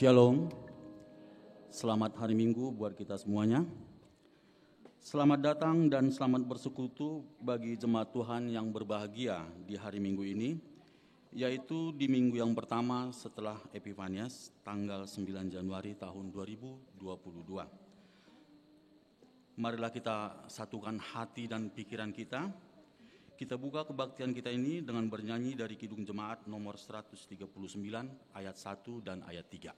Shalom, selamat hari Minggu buat kita semuanya. Selamat datang dan selamat bersekutu bagi jemaat Tuhan yang berbahagia di hari Minggu ini, yaitu di minggu yang pertama setelah Epifanias, tanggal 9 Januari tahun 2022. Marilah kita satukan hati dan pikiran kita. Kita buka kebaktian kita ini dengan bernyanyi dari Kidung Jemaat nomor 139 ayat 1 dan ayat 3.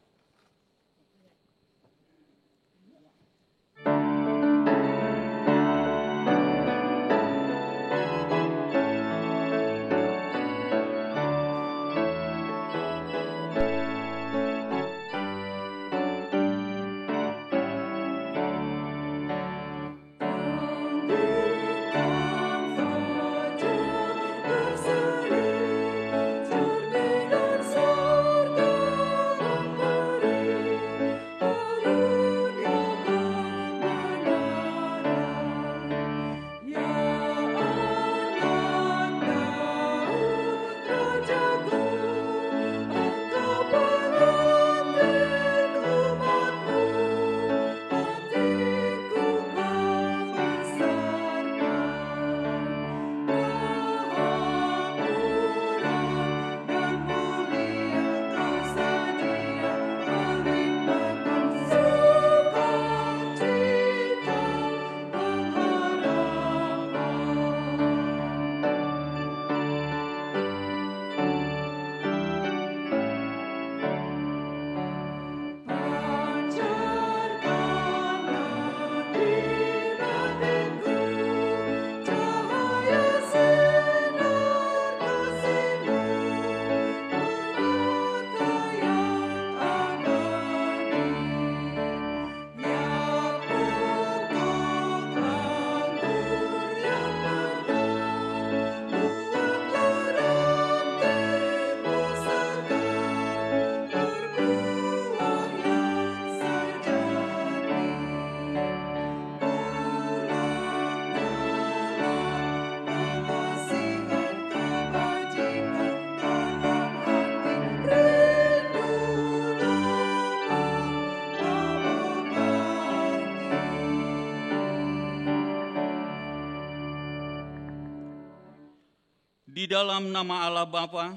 Di dalam nama Allah Bapa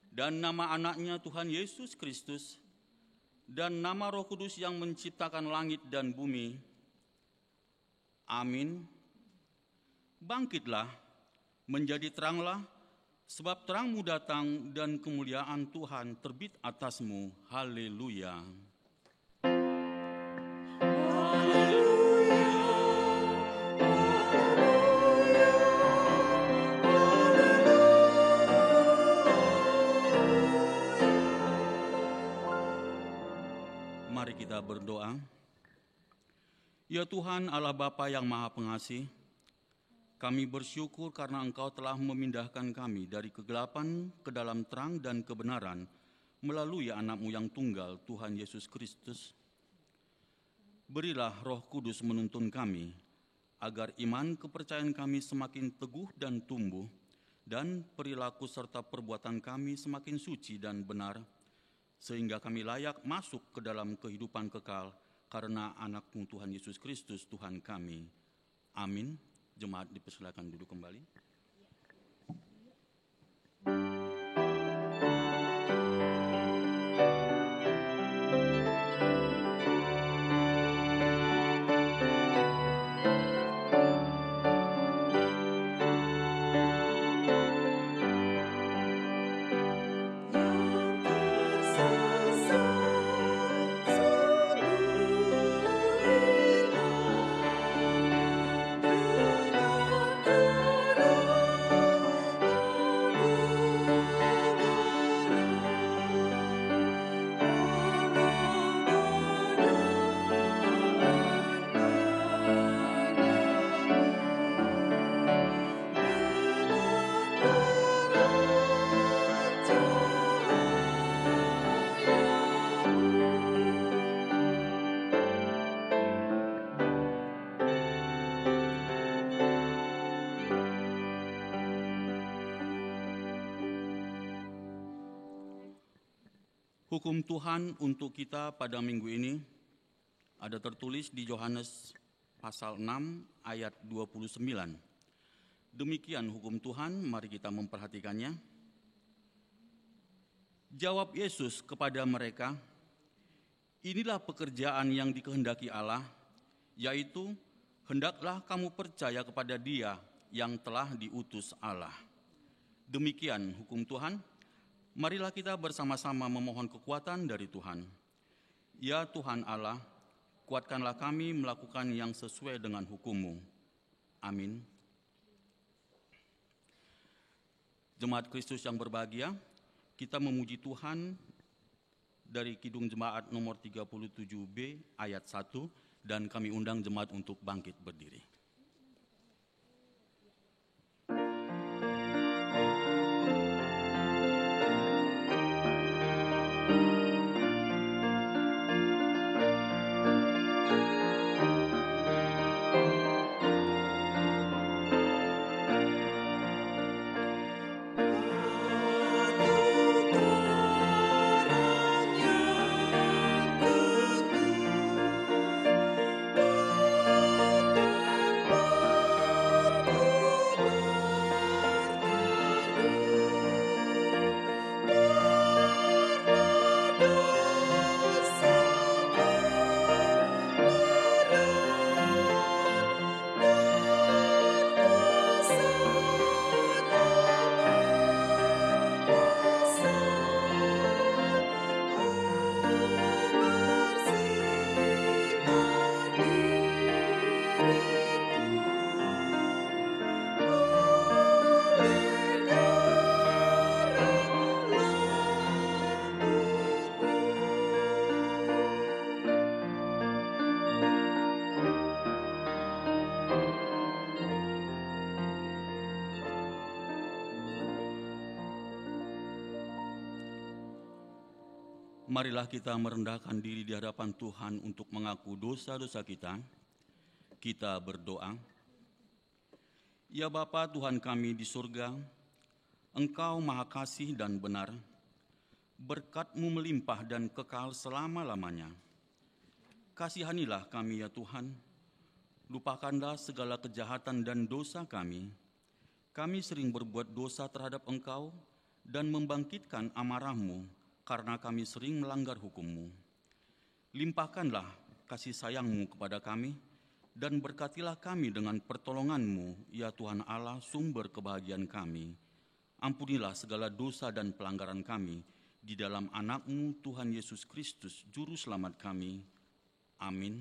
dan nama anaknya Tuhan Yesus Kristus dan nama Roh Kudus yang menciptakan langit dan bumi. Amin. Bangkitlah, menjadi teranglah, sebab terangmu datang dan kemuliaan Tuhan terbit atasmu. Haleluya. Mari kita berdoa. Ya Tuhan Allah Bapa yang Maha Pengasih, kami bersyukur karena Engkau telah memindahkan kami dari kegelapan ke dalam terang dan kebenaran melalui anak-Mu yang tunggal, Tuhan Yesus Kristus. Berilah Roh Kudus menuntun kami, agar iman kepercayaan kami semakin teguh dan tumbuh, dan perilaku serta perbuatan kami semakin suci dan benar, sehingga kami layak masuk ke dalam kehidupan kekal karena anak-Mu Tuhan Yesus Kristus Tuhan kami. Amin. Jemaat dipersilakan duduk kembali. Hukum Tuhan untuk kita pada minggu ini ada tertulis di Yohanes pasal 6 ayat 29. Demikian hukum Tuhan, mari kita memperhatikannya. Jawab Yesus kepada mereka, inilah pekerjaan yang dikehendaki Allah, yaitu hendaklah kamu percaya kepada Dia yang telah diutus Allah. Demikian hukum Tuhan. Marilah kita bersama-sama memohon kekuatan dari Tuhan. Ya Tuhan Allah, kuatkanlah kami melakukan yang sesuai dengan hukum-Mu. Amin. Jemaat Kristus yang berbahagia, kita memuji Tuhan dari Kidung Jemaat nomor 37B ayat 1, dan kami undang jemaat untuk bangkit berdiri. Marilah kita merendahkan diri di hadapan Tuhan untuk mengaku dosa-dosa kita. Kita berdoa. Ya Bapa Tuhan kami di surga, Engkau Maha Kasih dan benar, berkat-Mu melimpah dan kekal selama-lamanya. Kasihanilah kami ya Tuhan, lupakanlah segala kejahatan dan dosa kami. Kami sering berbuat dosa terhadap Engkau dan membangkitkan amarah-Mu, karena kami sering melanggar hukum-Mu. Limpahkanlah kasih sayang-Mu kepada kami, dan berkatilah kami dengan pertolongan-Mu, ya Tuhan Allah, sumber kebahagiaan kami. Ampunilah segala dosa dan pelanggaran kami, di dalam anak-Mu Tuhan Yesus Kristus, Juru Selamat kami. Amin.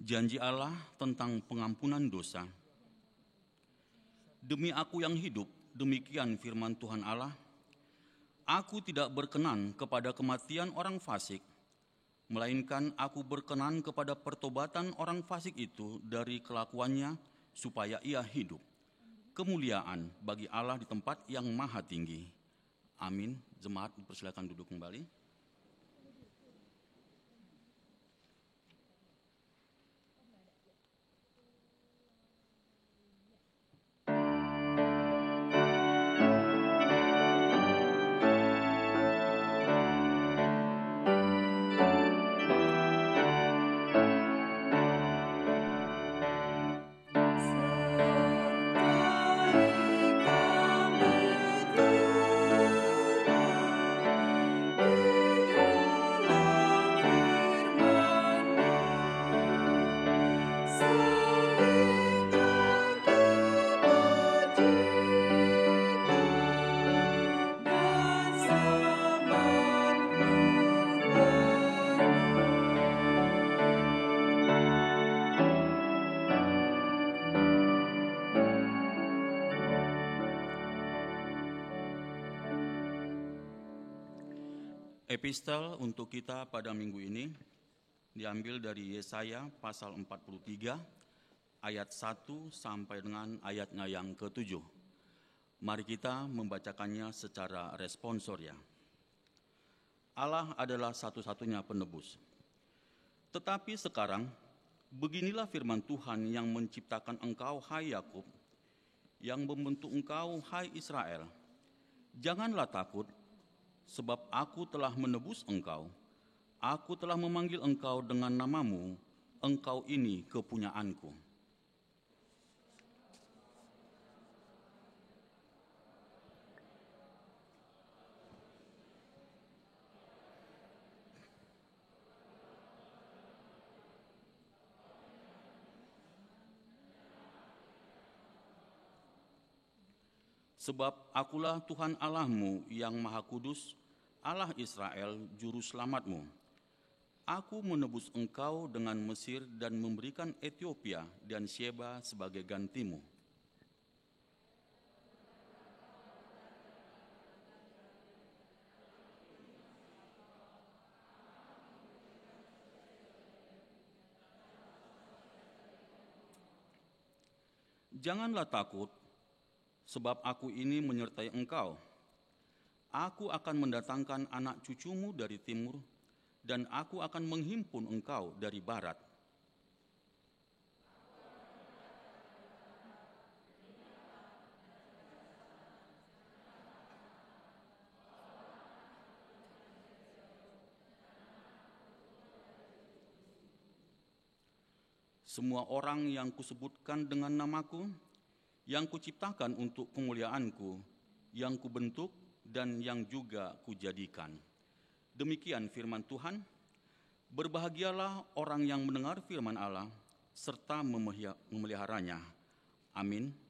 Janji Allah tentang pengampunan dosa. Demi aku yang hidup, demikian firman Tuhan Allah, aku tidak berkenan kepada kematian orang fasik, melainkan aku berkenan kepada pertobatan orang fasik itu dari kelakuannya supaya ia hidup. Kemuliaan bagi Allah di tempat yang maha tinggi. Amin. Jemaat dipersilakan duduk kembali. Epistel untuk kita pada minggu ini diambil dari Yesaya pasal 43 ayat 1 sampai dengan ayatnya yang ke-7. Mari kita membacakannya secara responsoria. Allah adalah satu-satunya penebus. Tetapi sekarang beginilah firman Tuhan yang menciptakan engkau hai Yakub, yang membentuk engkau hai Israel. Janganlah takut, sebab aku telah menebus engkau, aku telah memanggil engkau dengan namamu, engkau ini kepunyaanku. Sebab akulah Tuhan Allahmu yang Maha Kudus, Allah Israel, Juru Selamatmu. Aku menebus engkau dengan Mesir dan memberikan Ethiopia dan Sheba sebagai gantimu. Janganlah takut, sebab aku ini menyertai engkau. Aku akan mendatangkan anak cucumu dari timur, dan aku akan menghimpun engkau dari barat. Semua orang yang kusebutkan dengan namaku, yang kuciptakan untuk kemuliaanku, yang kubentuk dan yang juga kujadikan. Demikian firman Tuhan. Berbahagialah orang yang mendengar firman Allah serta memeliharanya. Amin.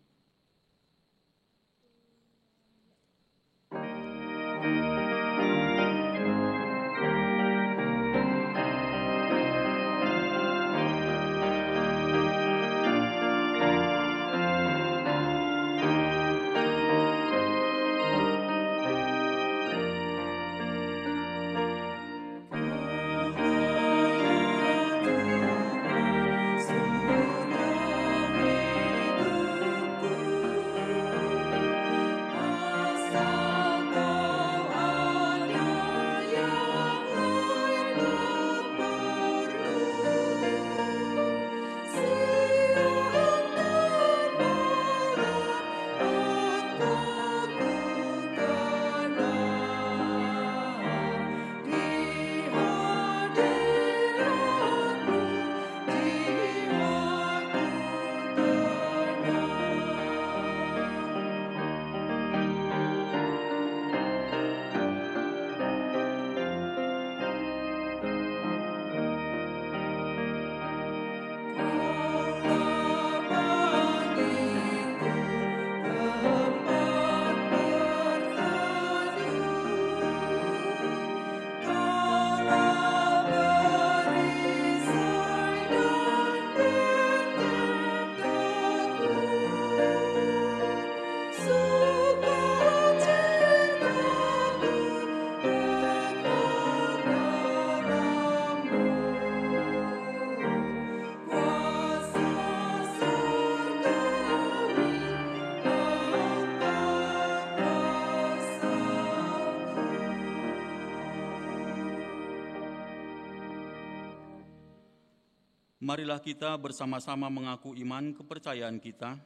Marilah kita bersama-sama mengaku iman kepercayaan kita.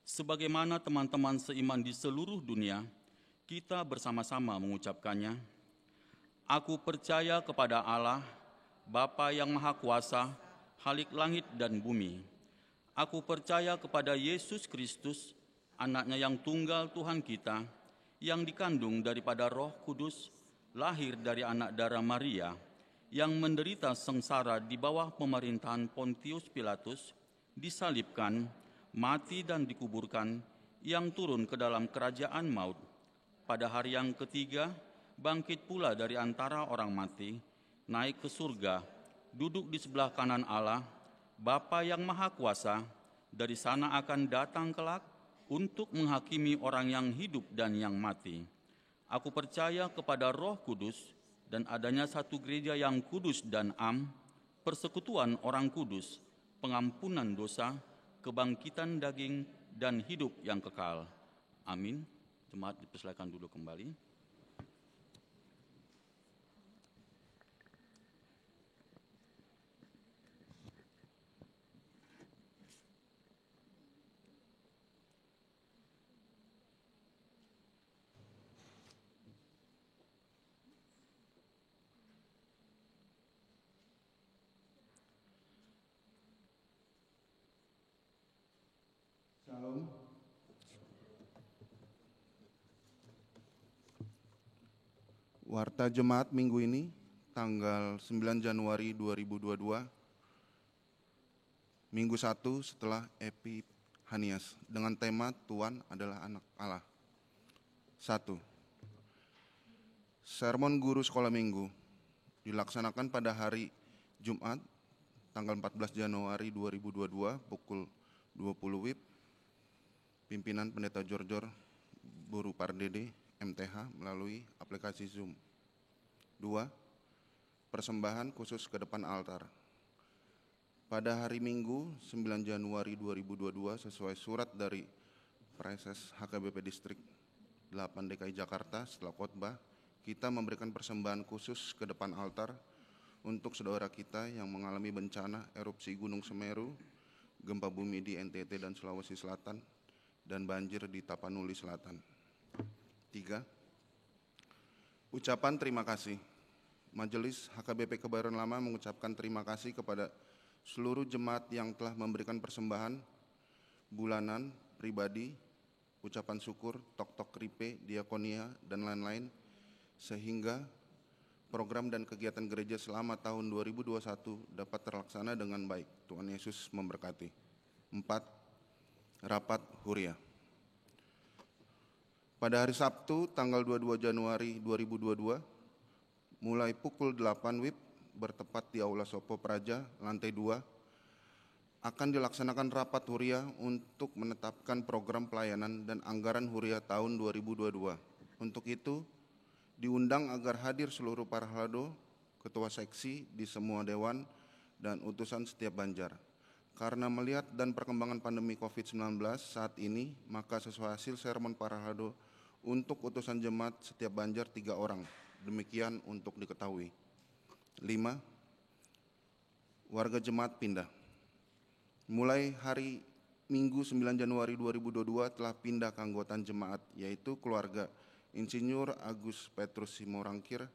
Sebagaimana teman-teman seiman di seluruh dunia, kita bersama-sama mengucapkannya. Aku percaya kepada Allah, Bapa yang Maha Kuasa, Khalik langit dan bumi. Aku percaya kepada Yesus Kristus, Anak-Nya yang tunggal Tuhan kita, yang dikandung daripada Roh Kudus, lahir dari anak darah Maria, yang menderita sengsara di bawah pemerintahan Pontius Pilatus, disalibkan, mati dan dikuburkan, yang turun ke dalam kerajaan maut. Pada hari yang ketiga, bangkit pula dari antara orang mati, naik ke surga, duduk di sebelah kanan Allah, Bapa yang Maha Kuasa, dari sana akan datang kelak untuk menghakimi orang yang hidup dan yang mati. Aku percaya kepada Roh Kudus dan adanya satu gereja yang kudus dan am, persekutuan orang kudus, pengampunan dosa, kebangkitan daging, dan hidup yang kekal. Amin. Jemaat dipersilakan duduk kembali. Shalom. Warta Jemaat minggu ini, tanggal 9 Januari 2022, Minggu 1 setelah Epifanias, dengan tema Tuhan adalah Anak Allah. 1. Sermon Guru Sekolah Minggu dilaksanakan pada hari Jumat, tanggal 14 Januari 2022, pukul 20 WIB, pimpinan Pendeta Jorjor Buru Pardede, MTH, melalui aplikasi Zoom. 2. Persembahan khusus ke depan altar. Pada hari Minggu 9 Januari 2022, sesuai surat dari Preses HKBP Distrik 8 DKI Jakarta, setelah khotbah, kita memberikan persembahan khusus ke depan altar untuk saudara kita yang mengalami bencana erupsi Gunung Semeru, gempa bumi di NTT dan Sulawesi Selatan, dan banjir di Tapanuli Selatan. 3. Ucapan terima kasih. Majelis HKBP Kebayoran Lama mengucapkan terima kasih kepada seluruh jemaat yang telah memberikan persembahan bulanan, pribadi, ucapan syukur, tok-tok ripe, diakonia, dan lain-lain, sehingga program dan kegiatan gereja selama tahun 2021 dapat terlaksana dengan baik. Tuhan Yesus memberkati. 4. Rapat Huria. Pada hari Sabtu, tanggal 22 Januari 2022, mulai pukul 8 WIB, bertepat di Aula Sopo Praja, lantai 2, akan dilaksanakan rapat Huria untuk menetapkan program pelayanan dan anggaran Huria tahun 2022. Untuk itu, diundang agar hadir seluruh para halado, ketua seksi di semua dewan, dan utusan setiap Banjar. Karena melihat dan perkembangan pandemi COVID-19 saat ini, maka sesuai hasil sermon para halado, untuk utusan jemaat setiap Banjar 3 orang. Demikian untuk diketahui. 5. Warga jemaat pindah. Mulai hari Minggu 9 Januari 2022 telah pindah ke anggotaan jemaat, yaitu keluarga Insinyur Agus Petrus Simorangkir,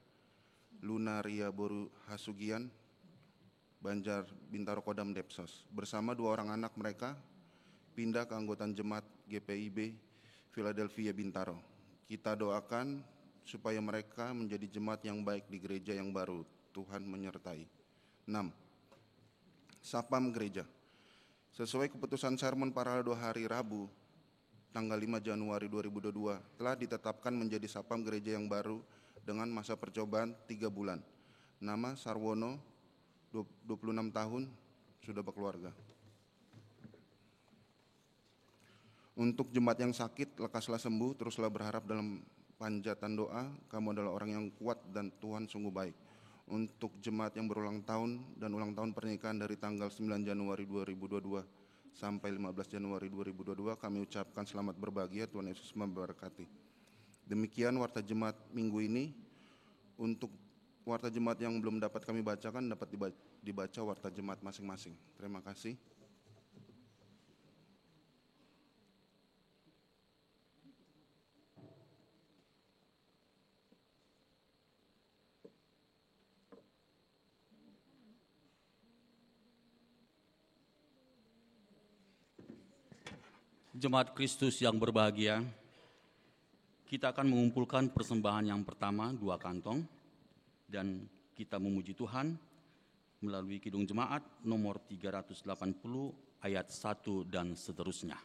Luna Ria Boru Hasugian, Banjar Bintaro Kodam Depsos. Bersama 2 orang anak mereka pindah ke anggotaan jemaat GPIB Philadelphia Bintaro. Kita doakan supaya mereka menjadi jemaat yang baik di gereja yang baru. Tuhan menyertai. 6. Sapam Gereja. Sesuai keputusan sermon para halado hari Rabu, tanggal 5 Januari 2022, telah ditetapkan menjadi sapam gereja yang baru dengan masa percobaan 3 bulan. Nama Sarwono, 26 tahun, sudah berkeluarga. Untuk jemaat yang sakit, lekaslah sembuh, teruslah berharap dalam panjatan doa, kamu adalah orang yang kuat dan Tuhan sungguh baik. Untuk jemaat yang berulang tahun dan ulang tahun pernikahan dari tanggal 9 Januari 2022 sampai 15 Januari 2022, kami ucapkan selamat berbahagia, Tuhan Yesus memberkati. Demikian warta jemaat minggu ini. Untuk warta jemaat yang belum dapat kami bacakan dapat dibaca warta jemaat masing-masing. Terima kasih. Jemaat Kristus yang berbahagia, kita akan mengumpulkan persembahan yang pertama 2 kantong dan kita memuji Tuhan melalui Kidung Jemaat nomor 380 ayat 1 dan seterusnya.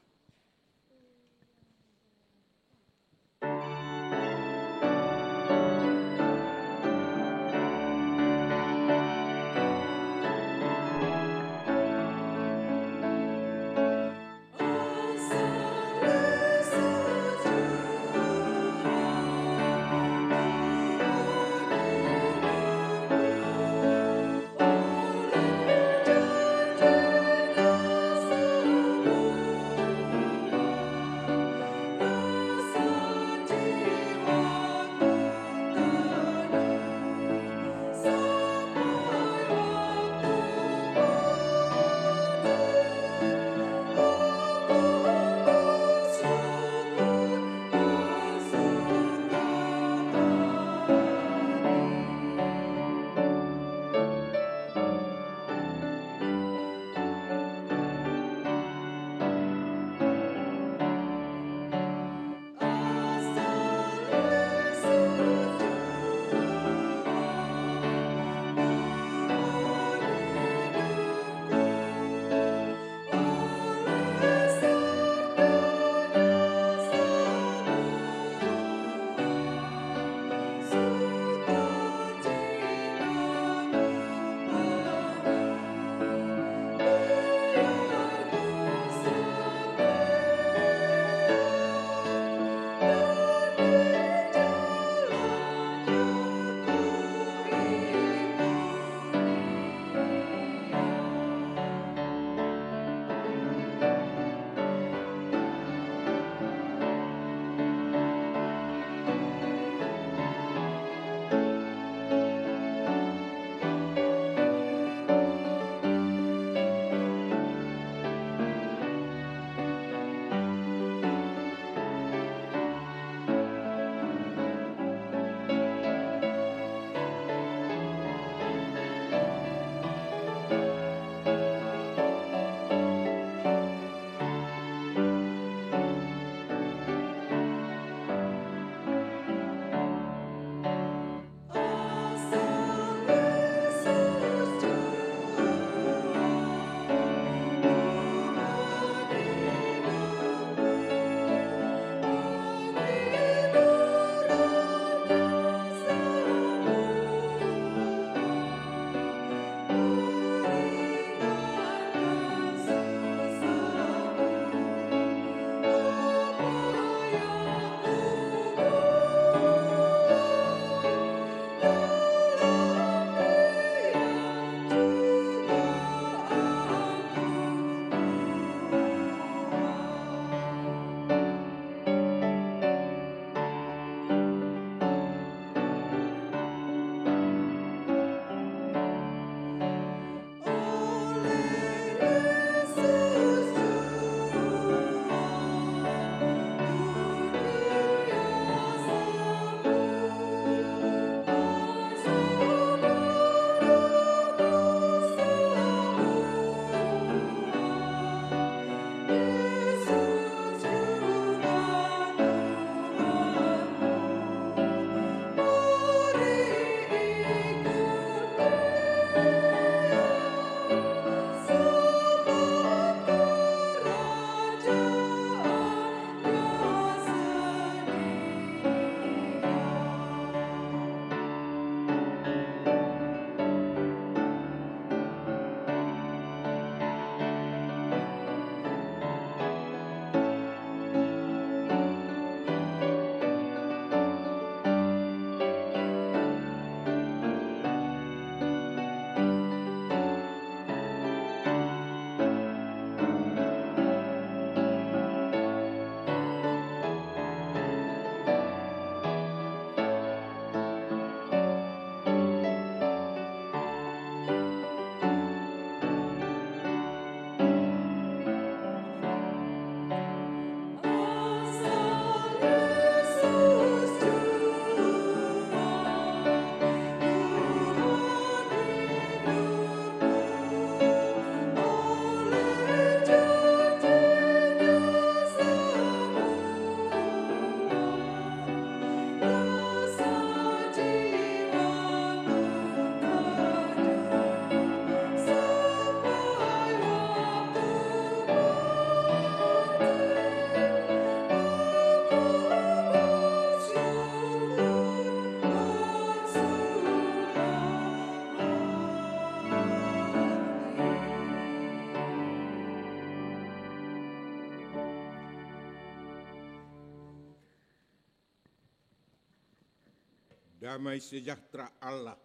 damai sejahtera Allah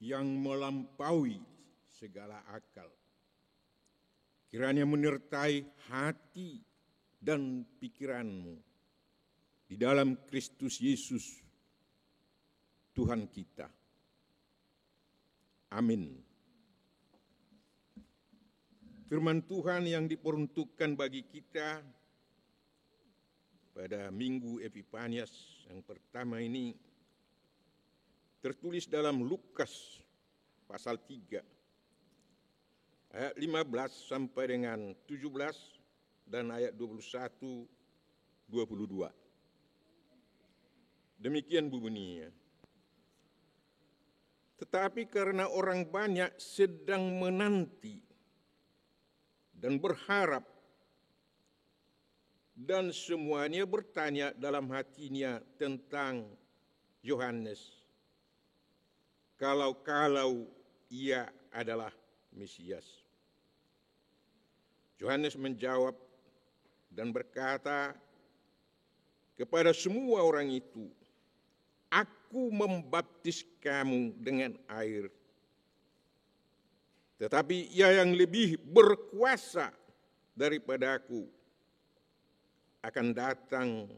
yang melampaui segala akal, kiranya menyertai hati dan pikiranmu di dalam Kristus Yesus, Tuhan kita. Amin. Firman Tuhan yang diperuntukkan bagi kita pada Minggu Epifanias yang pertama ini tertulis dalam Lukas pasal 3 ayat 15 sampai dengan 17 dan ayat 21 22. Demikian bunyinya. Tetapi karena orang banyak sedang menanti dan berharap, dan semuanya bertanya dalam hatinya tentang Yohanes, kalau ia adalah Mesias. Yohanes menjawab dan berkata kepada semua orang itu, "Aku membaptis kamu dengan air, tetapi Ia yang lebih berkuasa daripada aku akan datang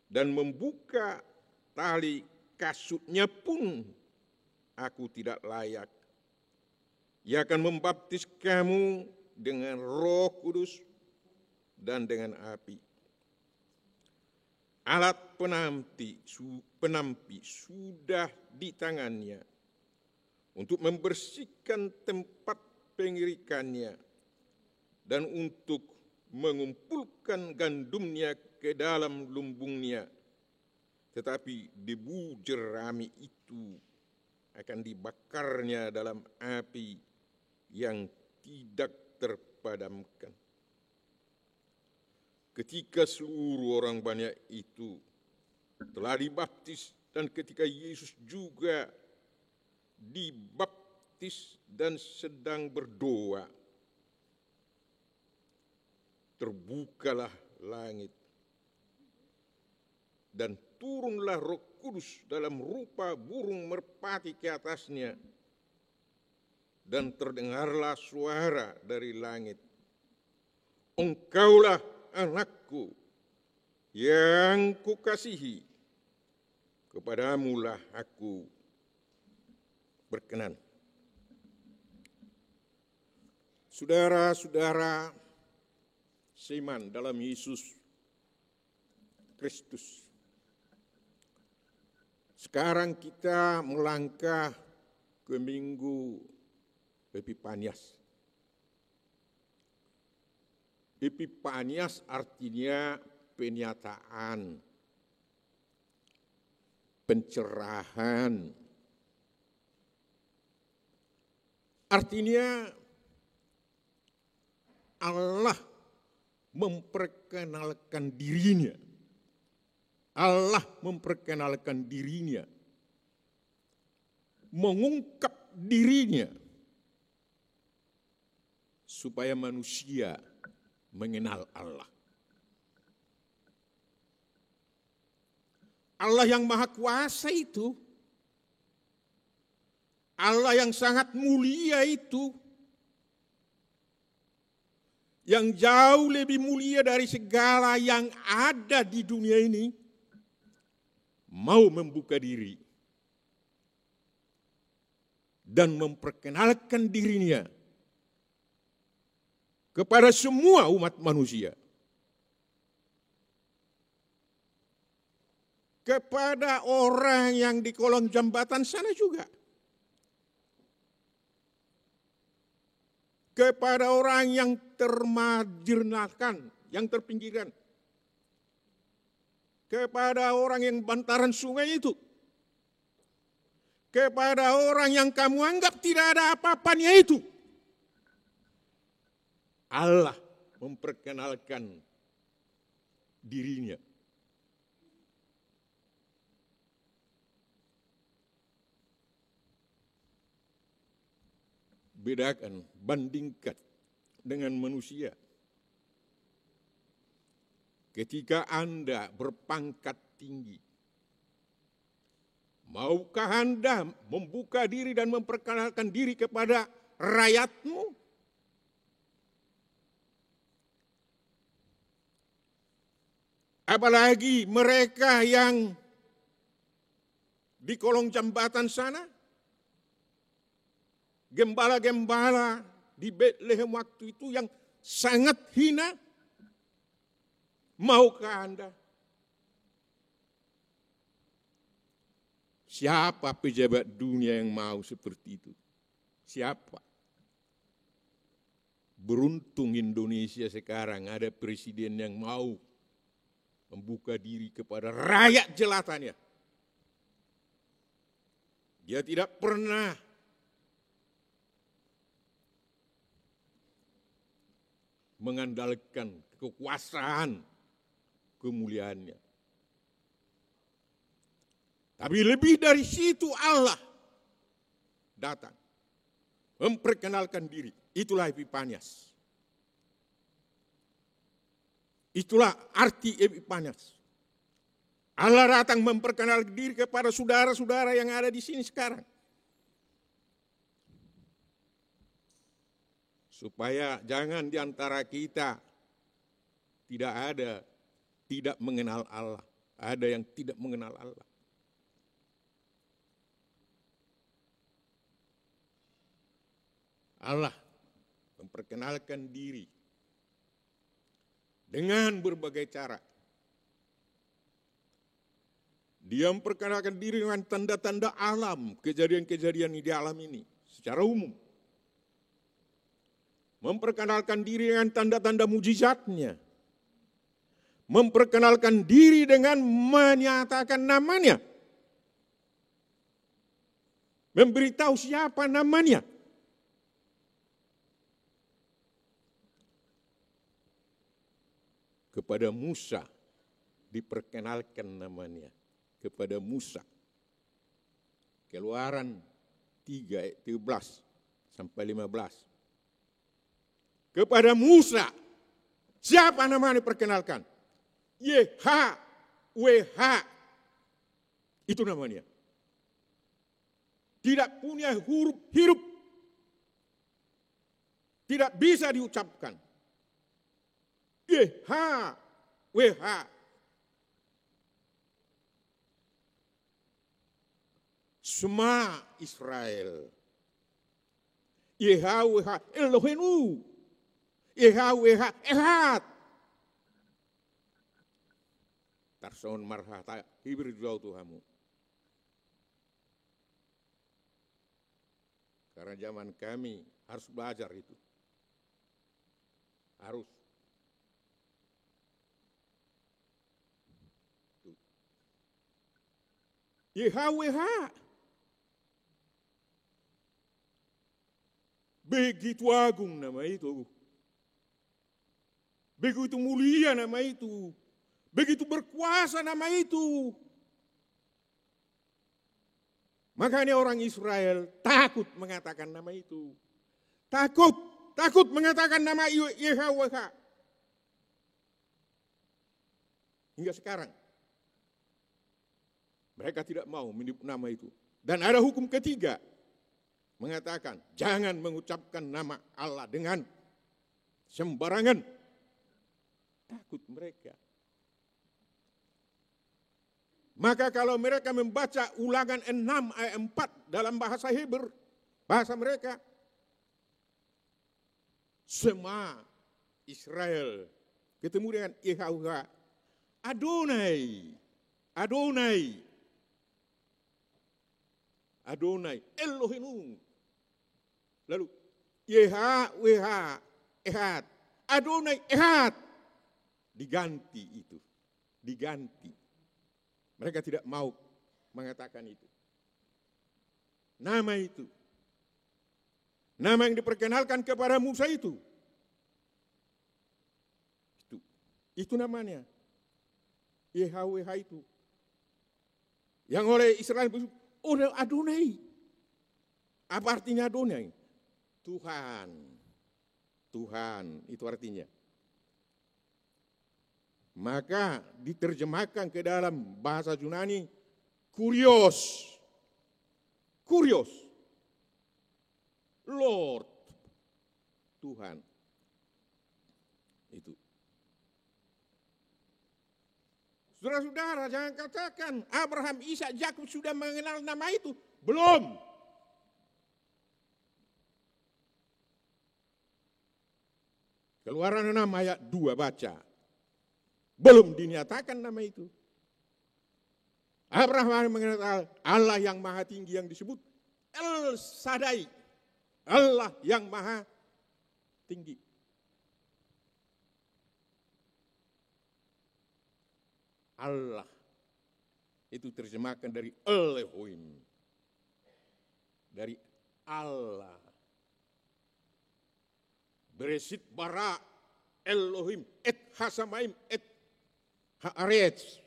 dan membuka tali kasutnya pun aku tidak layak. Ia akan membaptis kamu dengan Roh Kudus dan dengan api. Alat penampi sudah di tangannya untuk membersihkan tempat pengirikannya dan untuk mengumpulkan gandumnya ke dalam lumbungnya. Tetapi debu jerami itu akan dibakarnya dalam api yang tidak terpadamkan." Ketika seluruh orang banyak itu telah dibaptis dan ketika Yesus juga dibaptis dan sedang berdoa, terbukalah langit dan turunlah Roh Kudus dalam rupa burung merpati ke atasnya, dan terdengarlah suara dari langit, "Engkaulah anakku yang kukasihi, kepadamulah aku berkenan." Saudara-saudara seiman dalam Yesus Kristus, sekarang kita melangkah ke Minggu Epifanias. Epifanias artinya penyataan, pencerahan. Artinya Allah memperkenalkan dirinya. Allah memperkenalkan dirinya, mengungkap dirinya supaya manusia mengenal Allah. Allah yang maha kuasa itu, Allah yang sangat mulia itu, yang jauh lebih mulia dari segala yang ada di dunia ini, mau membuka diri dan memperkenalkan dirinya kepada semua umat manusia. Kepada orang yang di kolong jembatan sana juga. Kepada orang yang termarginalkan, yang terpinggirkan. Kepada orang yang bantaran sungai itu. Kepada orang yang kamu anggap tidak ada apa-apanya itu. Allah memperkenalkan dirinya. Bedakan, bandingkan dengan manusia. Ketika Anda berpangkat tinggi, Maukah Anda membuka diri dan memperkenalkan diri kepada rakyatmu? Apalagi mereka yang di kolong jembatan sana, gembala-gembala di Betlehem waktu itu yang sangat hina. Maukah Anda? Siapa pejabat dunia yang mau seperti itu? Siapa? Beruntung Indonesia sekarang ada presiden yang mau membuka diri kepada rakyat jelatannya. Dia tidak pernah mengandalkan kekuasaan kemuliaannya. Tapi lebih dari situ Allah datang memperkenalkan diri. Itulah Epifanias. Itulah arti Epifanias. Allah datang memperkenalkan diri kepada saudara-saudara yang ada di sini sekarang. Supaya jangan di antara kita tidak mengenal Allah. Ada yang tidak mengenal Allah. Allah memperkenalkan diri dengan berbagai cara. Dia memperkenalkan diri dengan tanda-tanda alam, kejadian-kejadian di alam ini secara umum. Memperkenalkan diri dengan tanda-tanda mujizatnya. Memperkenalkan diri dengan menyatakan namanya. Memberitahu siapa namanya. Kepada Musa diperkenalkan namanya. Kepada Musa. Keluaran 3 ayat 13 sampai 15. Kepada Musa, siapa namanya diperkenalkan? YHWH. Itu namanya. Tidak punya huruf hirup. Tidak bisa diucapkan. YHWH. Shema Israel. YHWH Elohenu. YHWH Ehad. Tarson marhata hibir jauh Tuhanmu. Karena zaman kami harus belajar itu. Harus. YHWH. Begitu agung nama itu. Begitu mulia nama itu. Begitu berkuasa nama itu. Makanya orang Israel takut mengatakan nama itu. Takut mengatakan nama YHWH. Hingga sekarang. Mereka tidak mau menyebut nama itu. Dan ada hukum ketiga. Mengatakan jangan mengucapkan nama Allah dengan sembarangan. Takut mereka. Maka kalau mereka membaca Ulangan 6 ayat 4 dalam bahasa Hebrew, bahasa mereka, Shema Israel ketemu dengan YHWH, Adonai Elohenu. Lalu YHWH Ehad, Adonai Ehad. Diganti itu. Diganti. Mereka tidak mau mengatakan itu. Nama itu. Nama yang diperkenalkan kepada Musa itu. Itu namanya. YHWH itu. Yang oleh Israel, Adonai. Apa artinya Adonai? Tuhan. Tuhan, itu artinya. Maka diterjemahkan ke dalam bahasa Yunani, Kurios. Kurios. Lord. Tuhan. Itu. Saudara-saudara, jangan katakan Abraham, Ishak, Yakub sudah mengenal nama itu. Belum. Keluaran 6 ayat 2 baca. Belum dinyatakan nama itu. Abraham mengenal Allah yang maha tinggi yang disebut El Shaddai. Allah yang maha tinggi. Allah. Itu terjemahkan dari Elohim. Dari Allah. Bereshit bara Elohim et hasamaim et haaretz.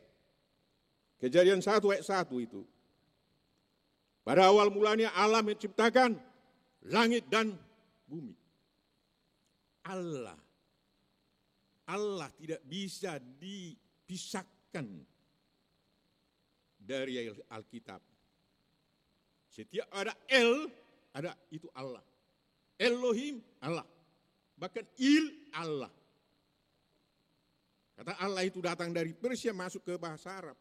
Kejadian 1 ayat 1 itu. Pada awal mulanya Allah menciptakan langit dan bumi. Allah. Allah tidak bisa dipisahkan dari Alkitab. Setiap ada El, ada itu Allah. Elohim, Allah. Bahkan Il, Allah. Kata Allah itu datang dari Persia masuk ke bahasa Arab.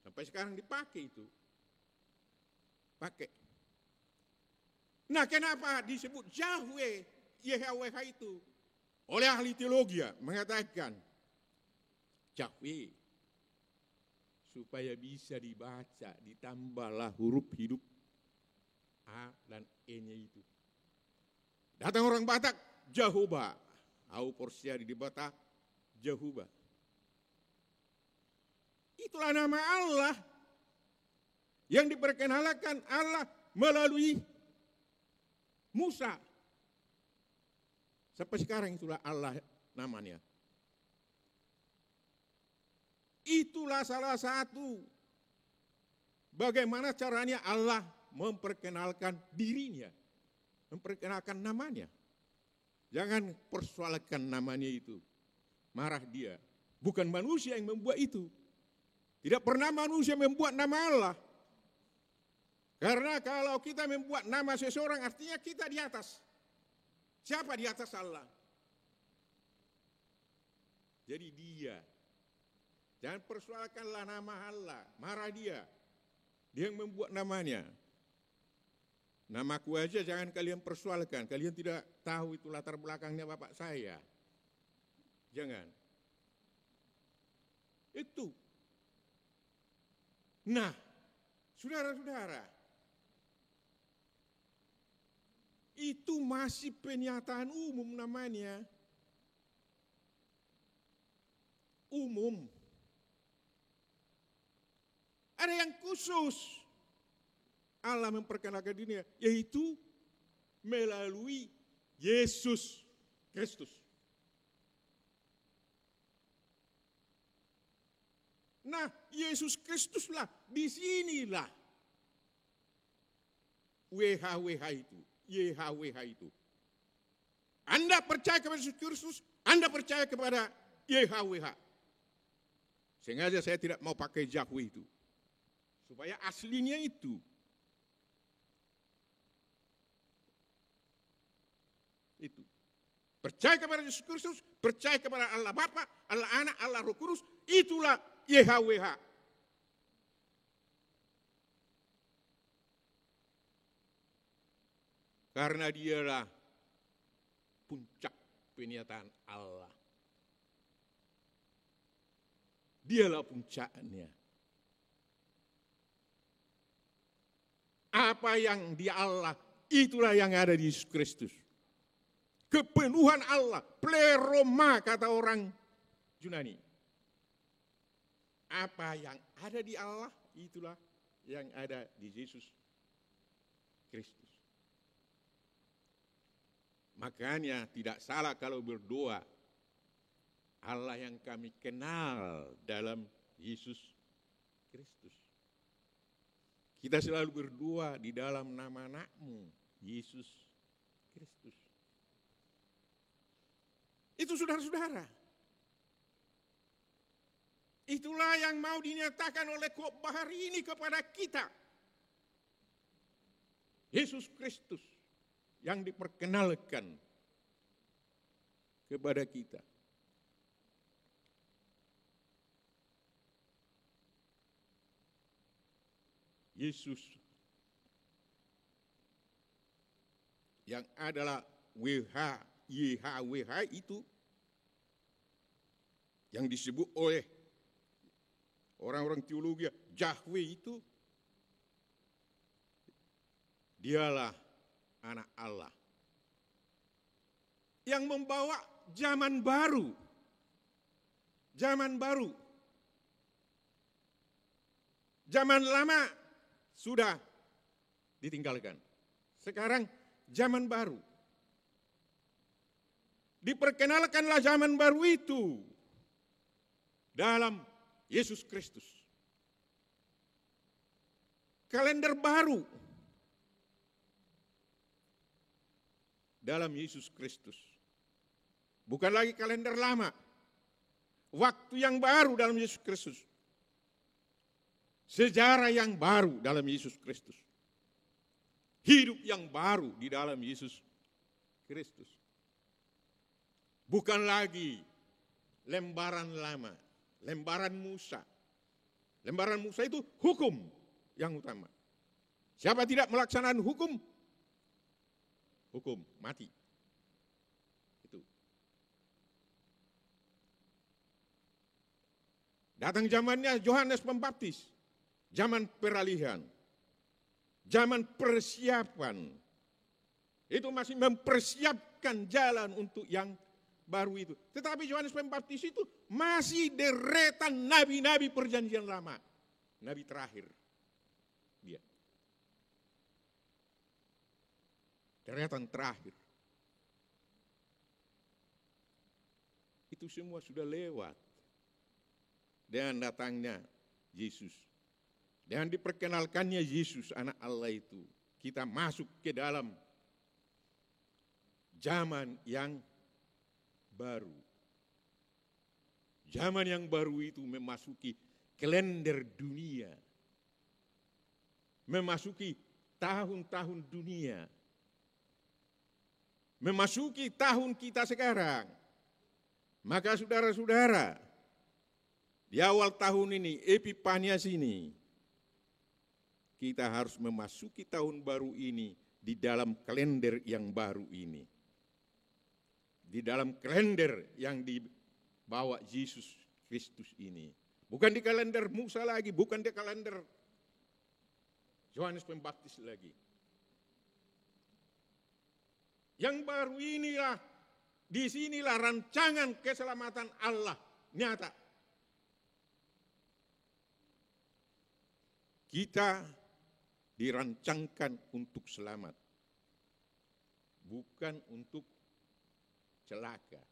Sampai sekarang dipakai itu. Pakai. Nah, kenapa disebut Yahweh, YHWH itu? Oleh ahli teologi mengatakan Yahweh supaya bisa dibaca, ditambahlah huruf hidup A dan E-nya itu. Datang orang Batak, Jehovah. Au Porsia di Batak, Jehovah. Itulah nama Allah yang diperkenalkan Allah melalui Musa. Sampai sekarang itulah Allah namanya. Itulah salah satu bagaimana caranya Allah memperkenalkan dirinya, memperkenalkan namanya. Jangan persoalkan namanya itu. Marah dia. Bukan manusia yang membuat itu. Tidak pernah manusia membuat nama Allah. Karena kalau kita membuat nama seseorang artinya kita di atas. Siapa di atas Allah? Jadi dia. Jangan persoalkanlah nama Allah. Marah dia. Dia yang membuat namanya. Namaku aja jangan kalian persoalkan. Kalian tidak tahu itu latar belakangnya bapak saya. Jangan. Itu. Nah, saudara-saudara, itu masih pernyataan umum namanya. Umum. Ada yang khusus. Allah memperkenalkan dirinya, yaitu melalui Yesus Kristus. Nah, Yesus Kristuslah, disinilah WHWH itu, YHWH itu. Anda percaya kepada Yesus Kristus, Anda percaya kepada YHWH. Sengaja saya tidak mau pakai Yahweh itu. Supaya aslinya itu. Itu. Percaya kepada Yesus Kristus, percaya kepada Allah Bapa, Allah Anak, Allah Roh Kudus, itulah YHWH. Karena dialah puncak penyataan Allah. Dialah puncaknya. Apa yang di Allah, itulah yang ada di Yesus Kristus. Kepenuhan Allah, pleroma kata orang Yunani. Apa yang ada di Allah, itulah yang ada di Yesus Kristus. Makanya tidak salah kalau berdoa, Allah yang kami kenal dalam Yesus Kristus. Kita selalu berdoa di dalam nama anakmu, Yesus Kristus. Itu saudara-saudara. Itulah yang mau dinyatakan oleh khotbah hari ini kepada kita. Yesus Kristus yang diperkenalkan kepada kita. Yesus yang adalah YHWH itu yang disebut oleh orang-orang teologi Yahweh itu, dialah anak Allah yang membawa zaman baru. Zaman baru. Zaman lama sudah ditinggalkan. Sekarang zaman baru. Diperkenalkanlah zaman baru itu dalam Yesus Kristus. Kalender baru dalam Yesus Kristus. Bukan lagi kalender lama. Waktu yang baru dalam Yesus Kristus. Sejarah yang baru dalam Yesus Kristus. Hidup yang baru di dalam Yesus Kristus. Bukan lagi lembaran lama, lembaran Musa. Lembaran Musa itu hukum yang utama. Siapa tidak melaksanakan hukum, hukum mati. Itu. Datang zamannya Yohanes Pembaptis, zaman peralihan, zaman persiapan. Itu masih mempersiapkan jalan untuk yang baru itu. Tetapi Yohanes Pembaptis itu masih deretan nabi-nabi perjanjian lama. Nabi terakhir. Dia. Deretan terakhir. Itu semua sudah lewat. Dan datangnya Yesus. Dan diperkenalkannya Yesus anak Allah itu. Kita masuk ke dalam zaman yang baru. Zaman yang baru itu memasuki kalender dunia. Memasuki tahun-tahun dunia. Memasuki tahun kita sekarang. Maka saudara-saudara, di awal tahun ini, Epifanias ini, kita harus memasuki tahun baru ini di dalam kalender yang baru ini. Di dalam kalender yang dibawa Yesus Kristus ini. Bukan di kalender Musa lagi, bukan di kalender Yohanes Pembaptis lagi. Yang baru inilah, disinilah rancangan keselamatan Allah nyata. Kita dirancangkan untuk selamat, bukan untuk celaka.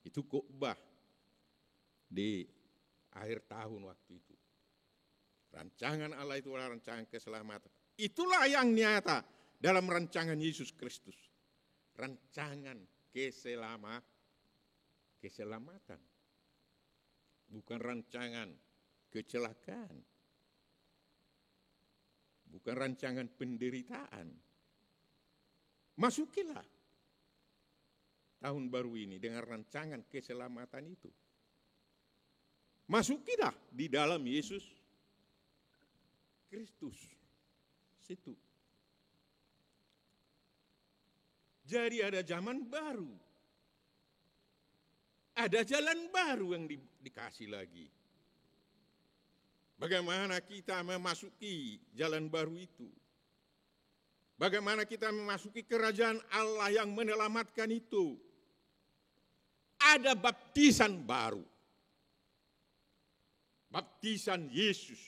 Itu khotbah di akhir tahun waktu itu. Rancangan Allah itu adalah rancangan keselamatan. Itulah yang nyata dalam rancangan Yesus Kristus. Rancangan keselamatan. Bukan rancangan kecelakaan. Bukan rancangan penderitaan. Masukilah tahun baru ini dengan rancangan keselamatan itu. Masukilah di dalam Yesus Kristus. Situ. Jadi ada zaman baru. Ada jalan baru yang dikasih lagi. Bagaimana kita memasuki jalan baru itu? Bagaimana kita memasuki kerajaan Allah yang menyelamatkan itu? Ada baptisan baru. Baptisan Yesus.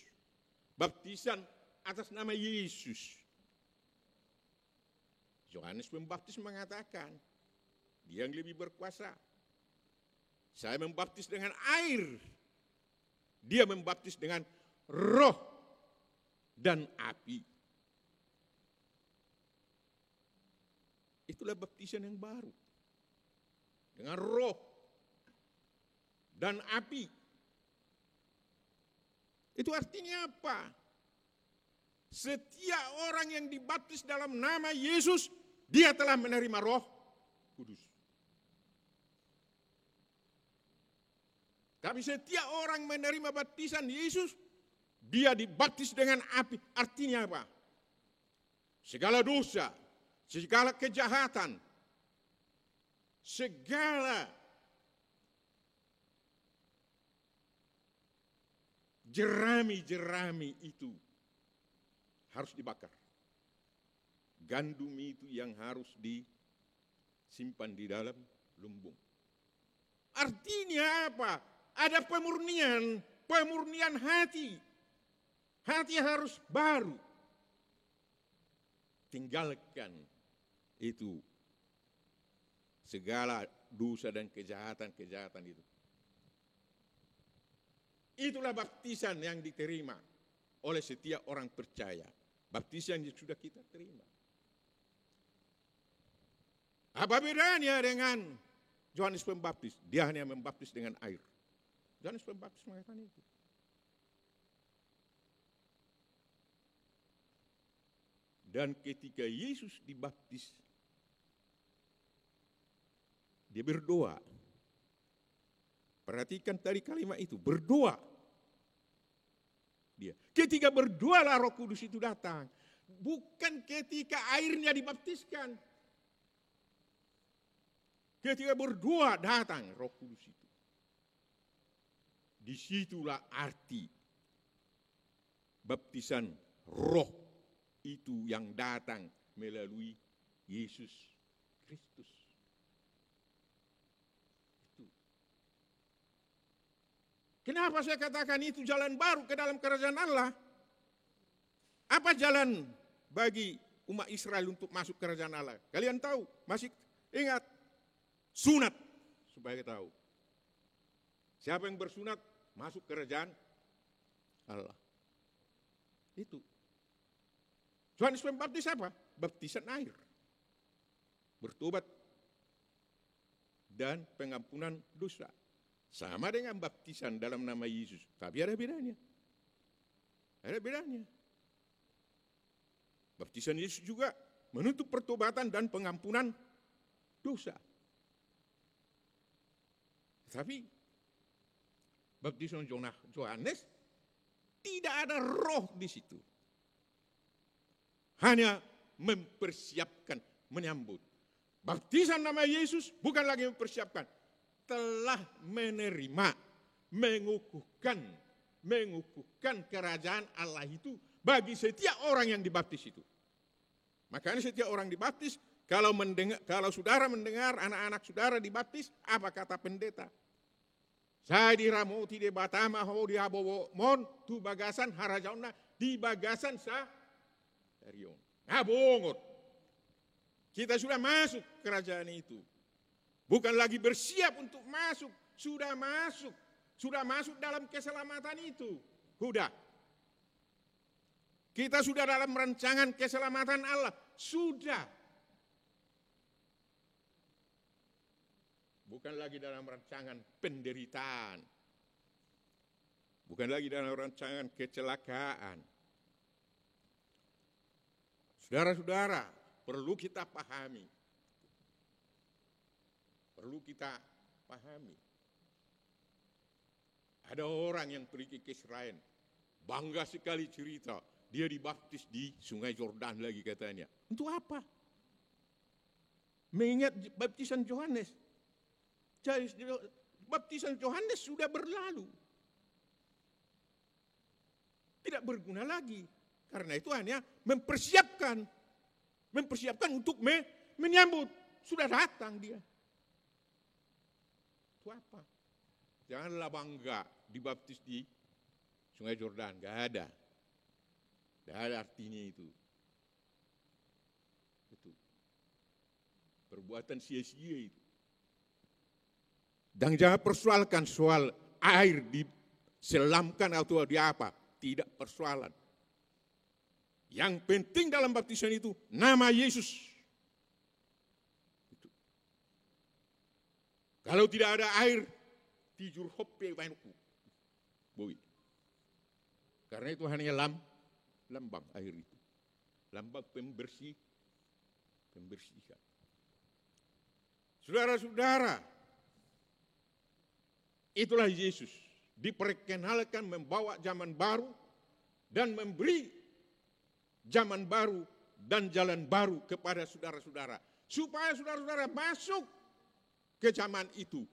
Baptisan atas nama Yesus. Yohanes Pembaptis mengatakan, dia yang lebih berkuasa. Saya membaptis dengan air. Dia membaptis dengan roh dan api. Itulah baptisan yang baru. Dengan roh dan api. Itu artinya apa? Setiap orang yang dibaptis dalam nama Yesus, dia telah menerima Roh Kudus. Tapi setiap orang menerima baptisan Yesus, dia dibaptis dengan api. Artinya apa? Segala dosa, segala kejahatan, segala jerami-jerami itu harus dibakar. Gandum itu yang harus disimpan di dalam lumbung. Artinya apa? Ada pemurnian hati. Hati harus baru. Tinggalkan itu segala dosa dan kejahatan itu. Itulah baptisan yang diterima oleh setiap orang percaya. Baptisan yang sudah kita terima. Apa bedanya dengan Yohanes Pembaptis? Dia hanya membaptis dengan air. Yohanes Pembaptis mengatakan itu. Dan ketika Yesus dibaptis, dia berdoa. Perhatikan tadi kalimat itu, berdoa. Dia. Ketika berdoa lah Roh Kudus itu datang. Bukan ketika airnya dibaptiskan. Ketika berdoa datang Roh Kudus itu. Disitulah arti baptisan Roh itu yang datang melalui Yesus Kristus. Itu. Kenapa saya katakan itu jalan baru ke dalam kerajaan Allah? Apa jalan bagi umat Israel untuk masuk kerajaan Allah? Kalian tahu? Masih ingat? Sunat, supaya kita tahu. Siapa yang bersunat masuk kerajaan Allah. Itu. Yohanes Pembaptis apa? Baptisan air. Bertobat dan pengampunan dosa. Sama dengan baptisan dalam nama Yesus. Tapi ada bedanya. Ada bedanya. Baptisan Yesus juga menuntut pertobatan dan pengampunan dosa. Tapi baptisan Yohanes tidak ada roh di situ. Hanya mempersiapkan, menyambut. Baptisan nama Yesus bukan lagi mempersiapkan. Telah menerima, mengukuhkan kerajaan Allah itu bagi setiap orang yang dibaptis itu. Makanya setiap orang dibaptis, kalau saudara mendengar anak-anak saudara dibaptis, apa kata pendeta? Saya diramoti di Batama, ho di Abowo, mon, tu bagasan harajauna, di bagasan sa Harion. Ngabongot. Kita sudah masuk kerajaan itu. Bukan lagi bersiap untuk masuk, sudah masuk. Sudah masuk dalam keselamatan itu. Sudah. Kita sudah dalam rancangan keselamatan Allah. Sudah. Bukan lagi dalam rancangan penderitaan. Bukan lagi dalam rancangan kecelakaan. Saudara-saudara, perlu kita pahami. Perlu kita pahami. Ada orang yang pergi ke Israel, bangga sekali cerita, dia dibaptis di Sungai Yordan lagi katanya. Untuk apa? Mengingat baptisan Yohanes. Baptisan Yohanes sudah berlalu. Tidak berguna lagi. Karena itu hanya mempersiapkan untuk menyambut. Sudah datang dia. Itu apa? Janganlah bangga dibaptis di Sungai Yordan. Gak ada. Gak ada artinya itu. Itu. Perbuatan sia-sia itu. Dan jangan persoalkan soal air diselamkan atau di apa. Tidak persoalan. Yang penting dalam baptisan itu nama Yesus. Itu. Kalau tidak ada air, tijur hoppe bainku. Boy. Karena itu hanya lambang air itu. Lambang pembersihan. Saudara-saudara, itulah Yesus. Diperkenalkan membawa zaman baru dan memberi zaman baru dan jalan baru kepada saudara-saudara. Supaya saudara-saudara masuk ke zaman itu.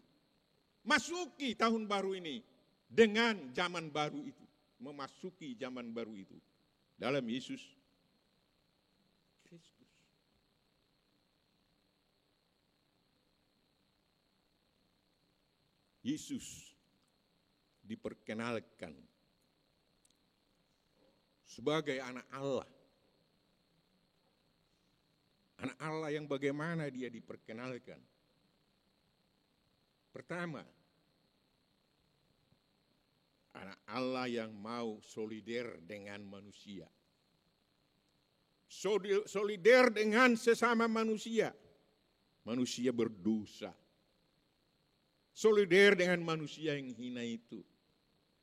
Masuki tahun baru ini dengan zaman baru itu. Memasuki zaman baru itu. Dalam Yesus Kristus. Yesus diperkenalkan sebagai anak Allah. Anak Allah yang bagaimana dia diperkenalkan? Pertama, anak Allah yang mau solider dengan manusia. Solider dengan sesama manusia. Manusia berdosa. Solider dengan manusia yang hina itu.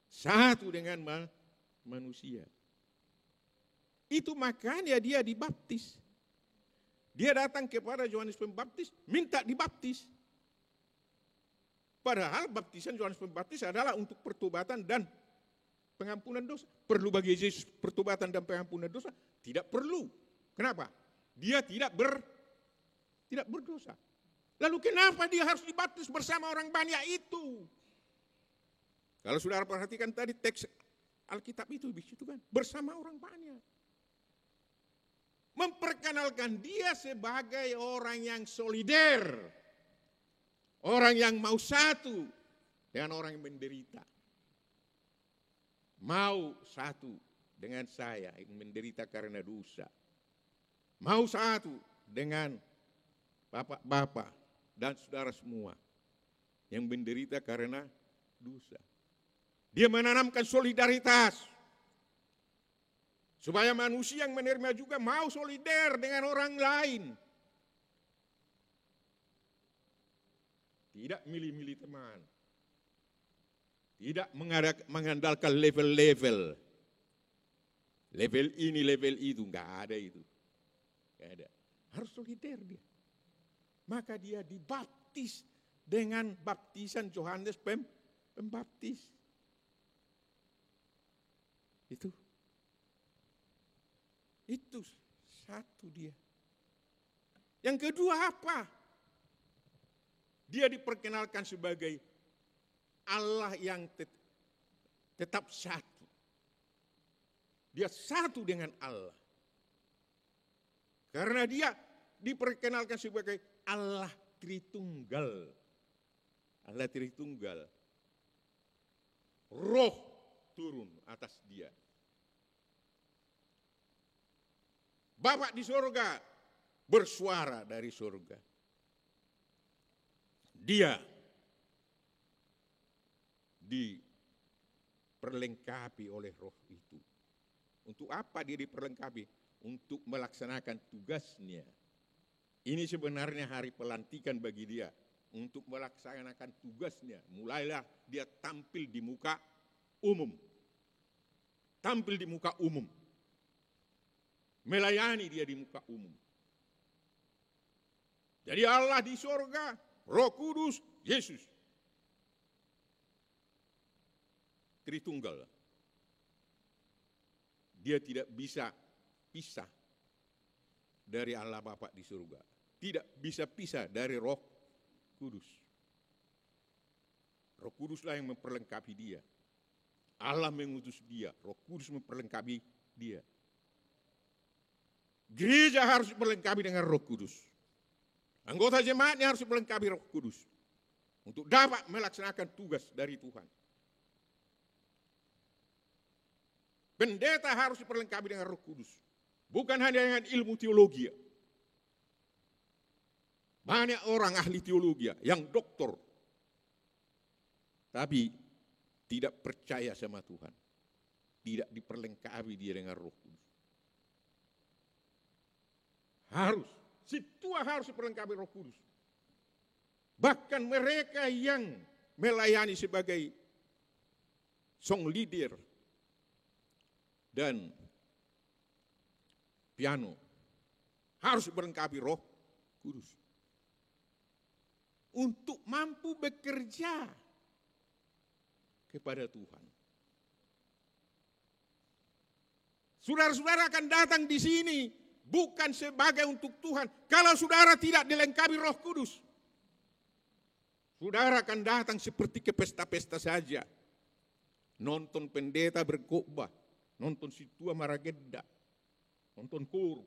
Satu dengan manusia. Itu makanya dia dibaptis. Dia datang kepada Yohanes Pembaptis, minta dibaptis. Padahal baptisan Yohanes Pembaptis adalah untuk pertobatan dan pengampunan dosa. Perlu bagi Yesus pertobatan dan pengampunan dosa? Tidak perlu. Kenapa? Dia tidak berdosa. Lalu kenapa dia harus dibaptis bersama orang banyak itu? Kalau saudara perhatikan tadi teks Alkitab itu kan bersama orang banyak. Memperkenalkan dia sebagai orang yang solider. Orang yang mau satu dengan orang yang menderita. Mau satu dengan saya yang menderita karena dosa. Mau satu dengan bapak-bapak dan saudara semua yang menderita karena dosa. Dia menanamkan solidaritas. Supaya manusia yang menerima juga mau solider dengan orang lain. Tidak milih-milih teman. Tidak mengandalkan level-level. Level ini, level itu. Enggak ada itu. Enggak ada. Harus solider dia. Maka dia dibaptis dengan baptisan Yohanes Pembaptis. Itu satu dia. Yang kedua apa? Dia diperkenalkan sebagai Allah yang tetap satu. Dia satu dengan Allah. Karena dia diperkenalkan sebagai Allah Tritunggal. Allah Tritunggal. Roh turun atas dia. Bapa di surga bersuara dari surga. Dia diperlengkapi oleh roh itu. Untuk apa dia diperlengkapi? Untuk melaksanakan tugasnya. Ini sebenarnya hari pelantikan bagi dia. Untuk melaksanakan tugasnya. Mulailah dia tampil di muka umum. Tampil di muka umum. Melayani dia di muka umum. Jadi Allah di surga, Roh Kudus, Yesus. Tritunggal. Dia tidak bisa pisah dari Allah Bapa di surga. Tidak bisa pisah dari Roh Kudus. Roh Kuduslah yang memperlengkapi dia. Allah mengutus dia, Roh Kudus memperlengkapi dia. Gereja harus diperlengkapi dengan Roh Kudus. Anggota jemaatnya harus diperlengkapi Roh Kudus. Untuk dapat melaksanakan tugas dari Tuhan. Pendeta harus diperlengkapi dengan Roh Kudus. Bukan hanya dengan ilmu teologi. Banyak orang ahli teologi yang doktor. Tapi tidak percaya sama Tuhan. Tidak diperlengkapi dia dengan Roh Kudus. Si tua harus diperlengkapi Roh Kudus. Bahkan mereka yang melayani sebagai song leader dan piano. Harus melengkapi Roh Kudus. Untuk mampu bekerja kepada Tuhan. Saudara-saudara akan datang di sini bukan sebagai untuk Tuhan. Kalau saudara tidak dilengkapi Roh Kudus, saudara akan datang seperti ke pesta-pesta saja. Nonton pendeta berkhotbah, nonton si tua marageda, nonton korum.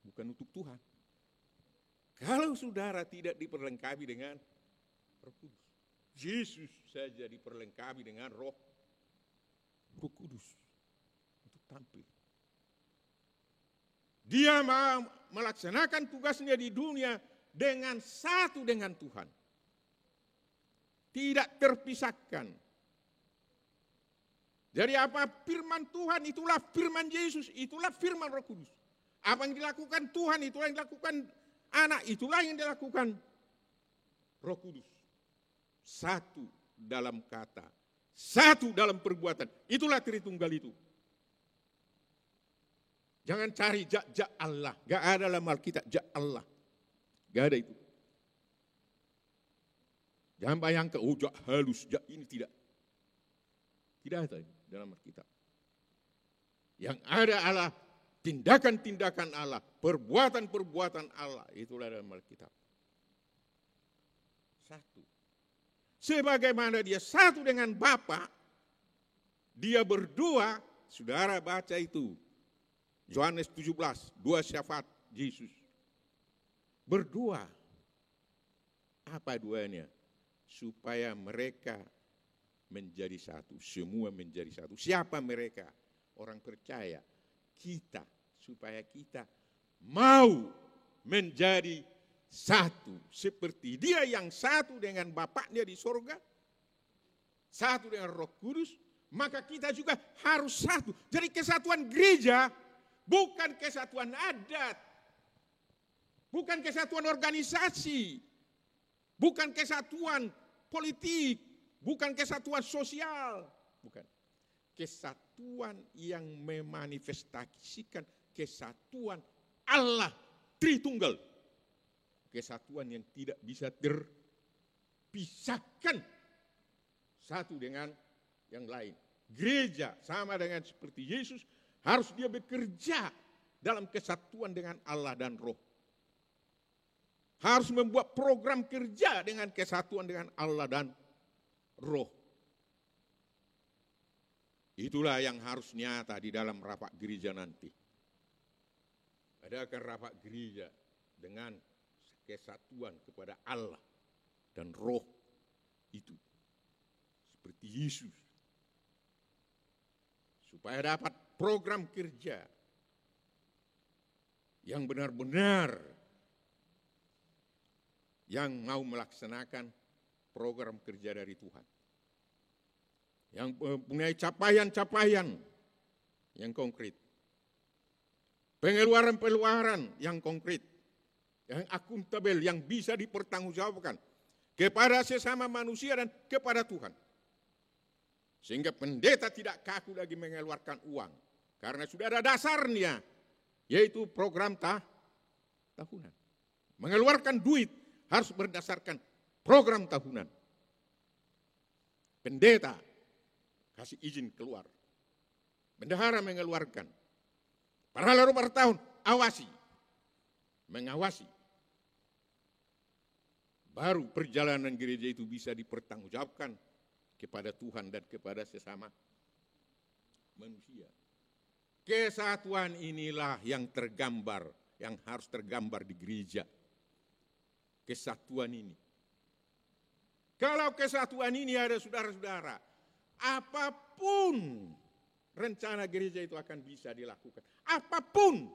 Bukan untuk Tuhan. Kalau saudara tidak diperlengkapi dengan Roh Kudus, Yesus saja diperlengkapi dengan Roh Kudus untuk tampil. Dia mau melaksanakan tugasnya di dunia dengan satu dengan Tuhan. Tidak terpisahkan. Jadi apa firman Tuhan itulah firman Yesus, itulah firman Roh Kudus. Apa yang dilakukan Tuhan itulah yang dilakukan Anak, itulah yang dilakukan Roh Kudus. Satu dalam kata, satu dalam perbuatan. Itulah Tritunggal itu. Jangan cari jak Allah. Gak ada dalam Alkitab jak Allah. Gak ada itu. Jangan bayangkan, oh jak halus, jak ini tidak. Tidak ada dalam Alkitab. Yang ada Allah, tindakan-tindakan Allah, perbuatan-perbuatan Allah, itulah dalam Alkitab. Satu. Sebagaimana dia satu dengan Bapa, dia berdua, saudara baca itu. Yohanes 17, dua syafaat Yesus. Berdua. Apa duanya? Supaya mereka menjadi satu, semua menjadi satu. Siapa mereka? Orang percaya. Kita, supaya kita mau menjadi satu. Seperti dia yang satu dengan Bapaknya di sorga, satu dengan Roh Kudus, maka kita juga harus satu. Jadi kesatuan gereja bukan kesatuan adat, bukan kesatuan organisasi, bukan kesatuan politik, bukan kesatuan sosial, bukan. Kesatuan yang memanifestasikan kesatuan Allah Tritunggal. Kesatuan yang tidak bisa terpisahkan satu dengan yang lain. Gereja sama dengan seperti Yesus, harus dia bekerja dalam kesatuan dengan Allah dan Roh. Harus membuat program kerja dengan kesatuan dengan Allah dan Roh. Itulah yang harus nyata di dalam rapat gereja nanti. Adakah rapat gereja dengan kesatuan kepada Allah dan Roh itu seperti Yesus, supaya dapat program kerja yang benar-benar yang mau melaksanakan program kerja dari Tuhan, yang mempunyai capaian-capaian yang konkret, pengeluaran-pengeluaran yang konkret, yang akuntabel, yang bisa dipertanggungjawabkan kepada sesama manusia dan kepada Tuhan. Sehingga pendeta tidak kaku lagi mengeluarkan uang, karena sudah ada dasarnya, yaitu program tahunan. Mengeluarkan duit harus berdasarkan program tahunan. Pendeta kasih izin keluar. Bendahara mengeluarkan. Para per tahun, awasi. Mengawasi. Baru perjalanan gereja itu bisa dipertanggungjawabkan kepada Tuhan dan kepada sesama manusia. Kesatuan inilah yang tergambar, yang harus tergambar di gereja. Kesatuan ini. Kalau kesatuan ini ada saudara-saudara, apapun rencana gereja itu akan bisa dilakukan. Apapun.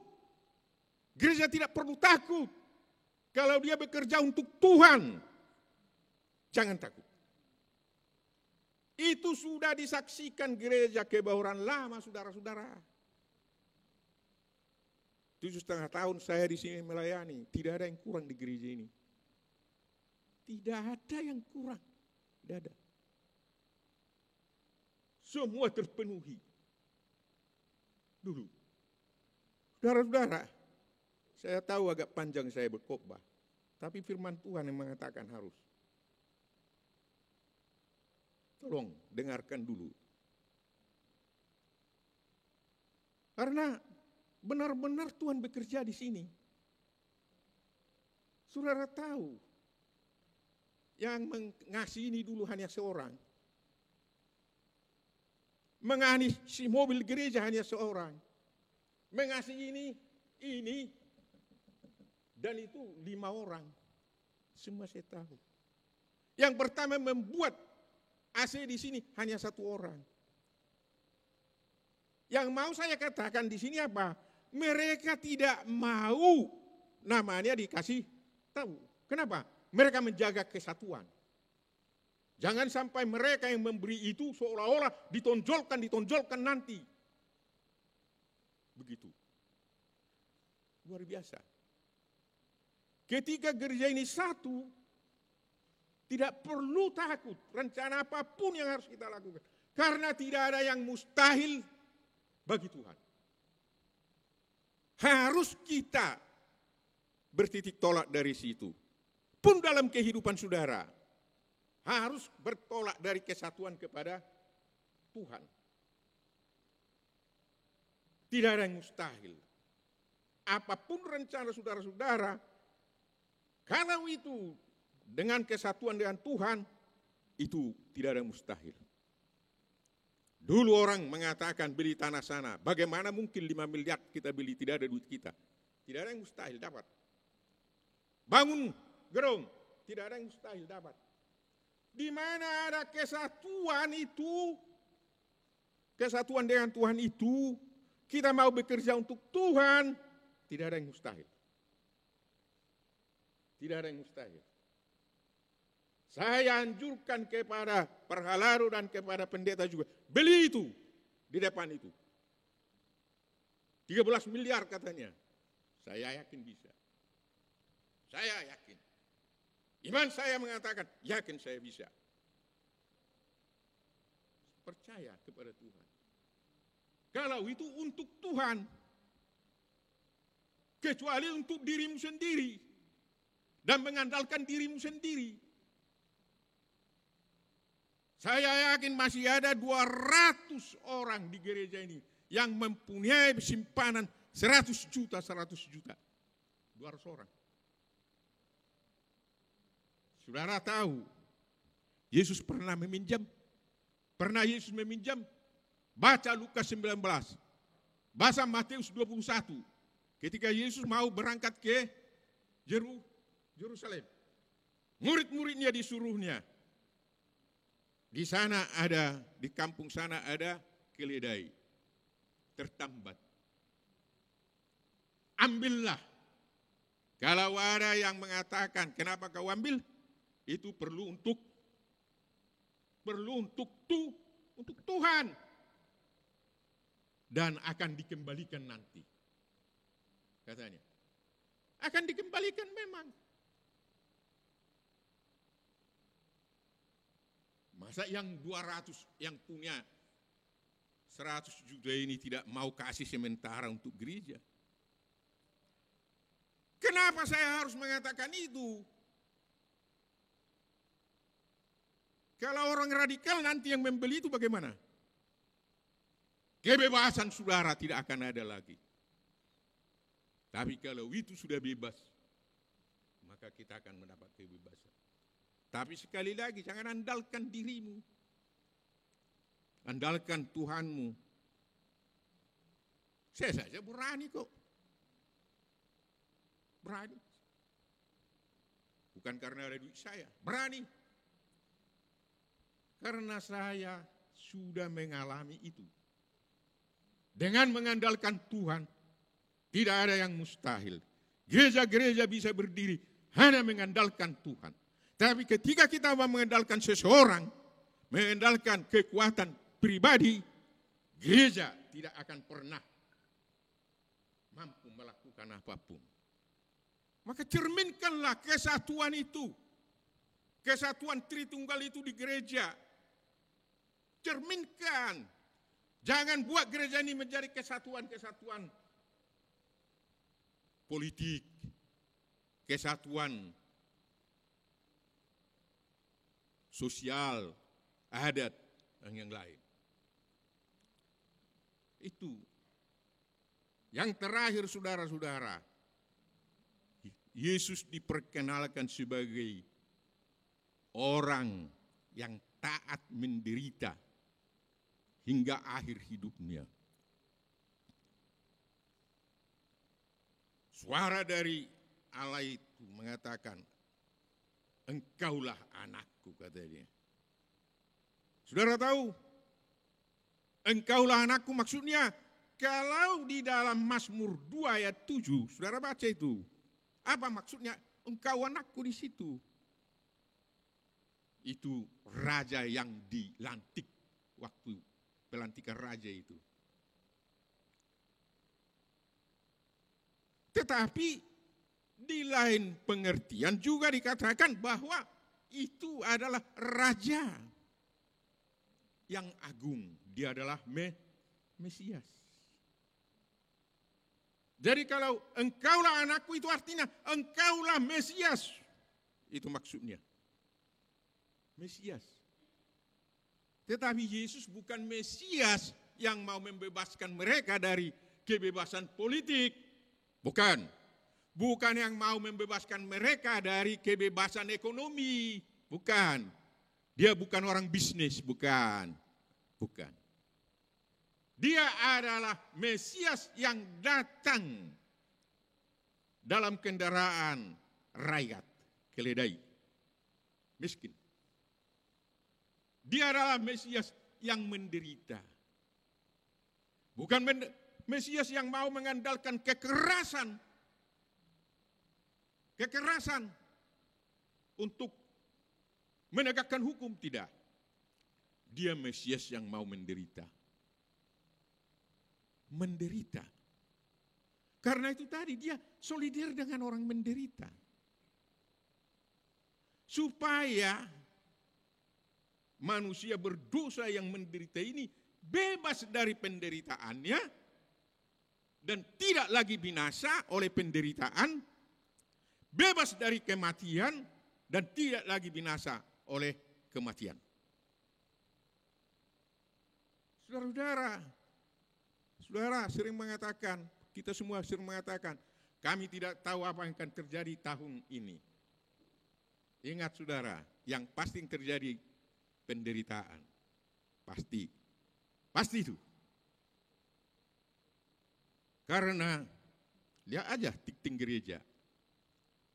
Gereja tidak perlu takut. Kalau dia bekerja untuk Tuhan, jangan takut. Itu sudah disaksikan gereja Kebayoran Lama, saudara-saudara. 7,5 tahun saya di sini melayani, tidak ada yang kurang di gereja ini. Tidak ada yang kurang. Tidak ada. Semua terpenuhi. Dulu. Saudara-saudara, saya tahu agak panjang saya berkhotbah, tapi firman Tuhan yang mengatakan harus. Tolong dengarkan dulu. Karena benar-benar Tuhan bekerja di sini. Saudara tahu, yang mengasihi ini dulu hanya seorang. Mengasihi mobil gereja hanya seorang. Mengasihi ini, dan itu 5 orang. Semua saya tahu. Yang pertama membuat AC di sini hanya 1 orang. Yang mau saya katakan di sini apa? Mereka tidak mau namanya dikasih tahu. Kenapa? Mereka menjaga kesatuan. Jangan sampai mereka yang memberi itu seolah-olah ditonjolkan nanti. Begitu. Luar biasa. Ketika gereja ini satu, tidak perlu takut rencana apapun yang harus kita lakukan. Karena tidak ada yang mustahil bagi Tuhan. Harus kita bertitik tolak dari situ. Pun dalam kehidupan saudara, harus bertolak dari kesatuan kepada Tuhan. Tidak ada yang mustahil. Apapun rencana saudara-saudara, kalau itu dengan kesatuan dengan Tuhan, itu tidak ada yang mustahil. Dulu orang mengatakan beli tanah sana, bagaimana mungkin 5 miliar kita beli, tidak ada duit kita. Tidak ada yang mustahil dapat. Bangun gerong, tidak ada yang mustahil dapat. Di mana ada kesatuan itu, kesatuan dengan Tuhan itu, kita mau bekerja untuk Tuhan, tidak ada yang mustahil. Tidak ada yang mustahil. Saya anjurkan kepada perhalaru dan kepada pendeta juga, beli itu di depan itu. 13 miliar katanya. Saya yakin bisa. Saya yakin. Iman saya mengatakan, yakin saya bisa. Percaya kepada Tuhan. Kalau itu untuk Tuhan, kecuali untuk dirimu sendiri, dan mengandalkan dirimu sendiri. Saya yakin masih ada 200 orang di gereja ini yang mempunyai simpanan 100 juta. 200 orang. Saudara tahu, Yesus pernah meminjam. Pernah Yesus meminjam. Baca Lukas 19. Baca Matius 21. Ketika Yesus mau berangkat ke Yerusalem. Murid-muridnya disuruhnya. Di sana ada, di kampung sana ada keledai. Tertambat. Ambillah. Kalau ada yang mengatakan, kenapa kau ambil? Itu perlu untuk Tuhan. Dan akan dikembalikan nanti. Katanya. Akan dikembalikan memang. Masa yang 200 yang punya 100 juta ini tidak mau kasih sementara untuk gereja? Kenapa saya harus mengatakan itu? Kalau orang radikal nanti yang membeli itu bagaimana? Kebebasan saudara tidak akan ada lagi. Tapi kalau itu sudah bebas, maka kita akan mendapat kebebasan. Tapi sekali lagi, jangan andalkan dirimu. Andalkan Tuhanmu. Saya saja berani kok. Berani. Bukan karena ada duit saya, berani. Karena saya sudah mengalami itu. Dengan mengandalkan Tuhan, tidak ada yang mustahil. Gereja-gereja bisa berdiri hanya mengandalkan Tuhan. Tapi ketika kita mau mengandalkan seseorang, mengandalkan kekuatan pribadi, gereja tidak akan pernah mampu melakukan apapun. Maka cerminkanlah kesatuan itu. Kesatuan Tritunggal itu di gereja. Cerminkan. Jangan buat gereja ini menjadi kesatuan-kesatuan politik, kesatuan sosial, adat, dan yang lain. Itu. Yang terakhir saudara-saudara, Yesus diperkenalkan sebagai orang yang taat menderita hingga akhir hidupnya. Suara dari Allah itu mengatakan, engkaulah anakku, katanya. Saudara tahu, engkaulah anakku maksudnya, kalau di dalam Mazmur 2 ayat 7, saudara baca itu. Apa maksudnya? Engkau anakku di situ. Itu raja yang dilantik waktu pelantikan raja itu. Tetapi di lain pengertian juga dikatakan bahwa itu adalah raja yang agung. Dia adalah Mesias. Jadi kalau engkaulah anakku itu artinya engkaulah Mesias. Itu maksudnya. Mesias. Tetapi Yesus bukan Mesias yang mau membebaskan mereka dari kebebasan politik. Bukan. Bukan yang mau membebaskan mereka dari kebebasan ekonomi. Bukan. Dia bukan orang bisnis. Bukan. Bukan. Dia adalah Mesias yang datang dalam kendaraan rakyat, keledai, miskin. Dia adalah Mesias yang menderita. Bukan Mesias yang mau mengandalkan kekerasan. Kekerasan untuk menegakkan hukum, tidak. Dia Mesias yang mau menderita. Menderita. Karena itu tadi dia solider dengan orang menderita. Supaya manusia berdosa yang menderita ini bebas dari penderitaannya dan tidak lagi binasa oleh penderitaan, bebas dari kematian dan tidak lagi binasa oleh kematian. Saudara sering mengatakan, kita semua sering mengatakan, kami tidak tahu apa yang akan terjadi tahun ini. Ingat saudara, yang pasti yang terjadi penderitaan. Pasti. Pasti itu. Karena, lihat aja tik-tik gereja.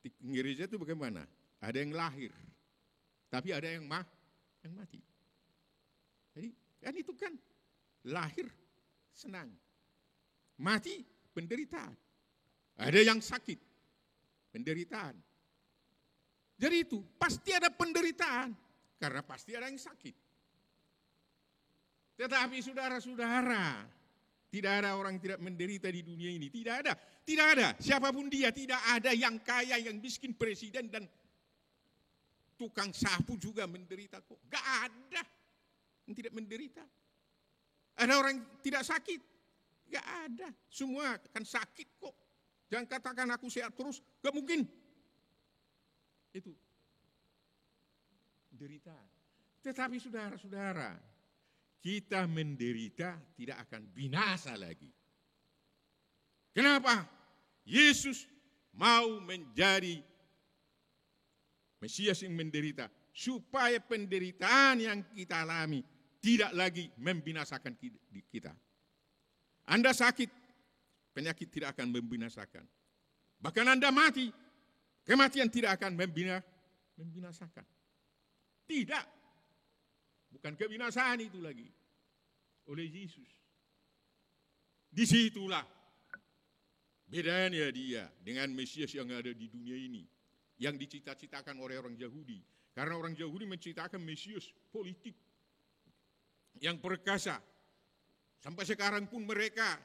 Tik-tik gereja itu bagaimana? Ada yang lahir, tapi ada yang mati. Jadi, kan itu kan lahir senang. Mati, penderitaan. Ada yang sakit, penderitaan. Jadi itu, pasti ada penderitaan. Karena pasti ada yang sakit. Tetapi saudara-saudara, tidak ada orang tidak menderita di dunia ini. Tidak ada. Tidak ada. Siapapun dia, tidak ada yang kaya, yang miskin, presiden, dan tukang sapu juga menderita kok. Gak ada yang tidak menderita. Ada orang yang tidak sakit? Gak ada. Semua akan sakit kok. Jangan katakan aku sehat terus. Gak mungkin. Itu. Penderitaan. Tetapi saudara-saudara, kita menderita tidak akan binasa lagi. Kenapa? Yesus mau menjadi Mesias yang menderita. Supaya penderitaan yang kita alami tidak lagi membinasakan kita. Anda sakit, penyakit tidak akan membinasakan. Bahkan Anda mati, kematian tidak akan membinasakan. Tidak. Bukan kebinasaan itu lagi. Oleh Yesus. Disitulah bedanya dia dengan Mesias yang ada di dunia ini. Yang dicita-citakan oleh orang Yahudi. Karena orang Yahudi menciptakan Mesias politik yang perkasa. Sampai sekarang pun mereka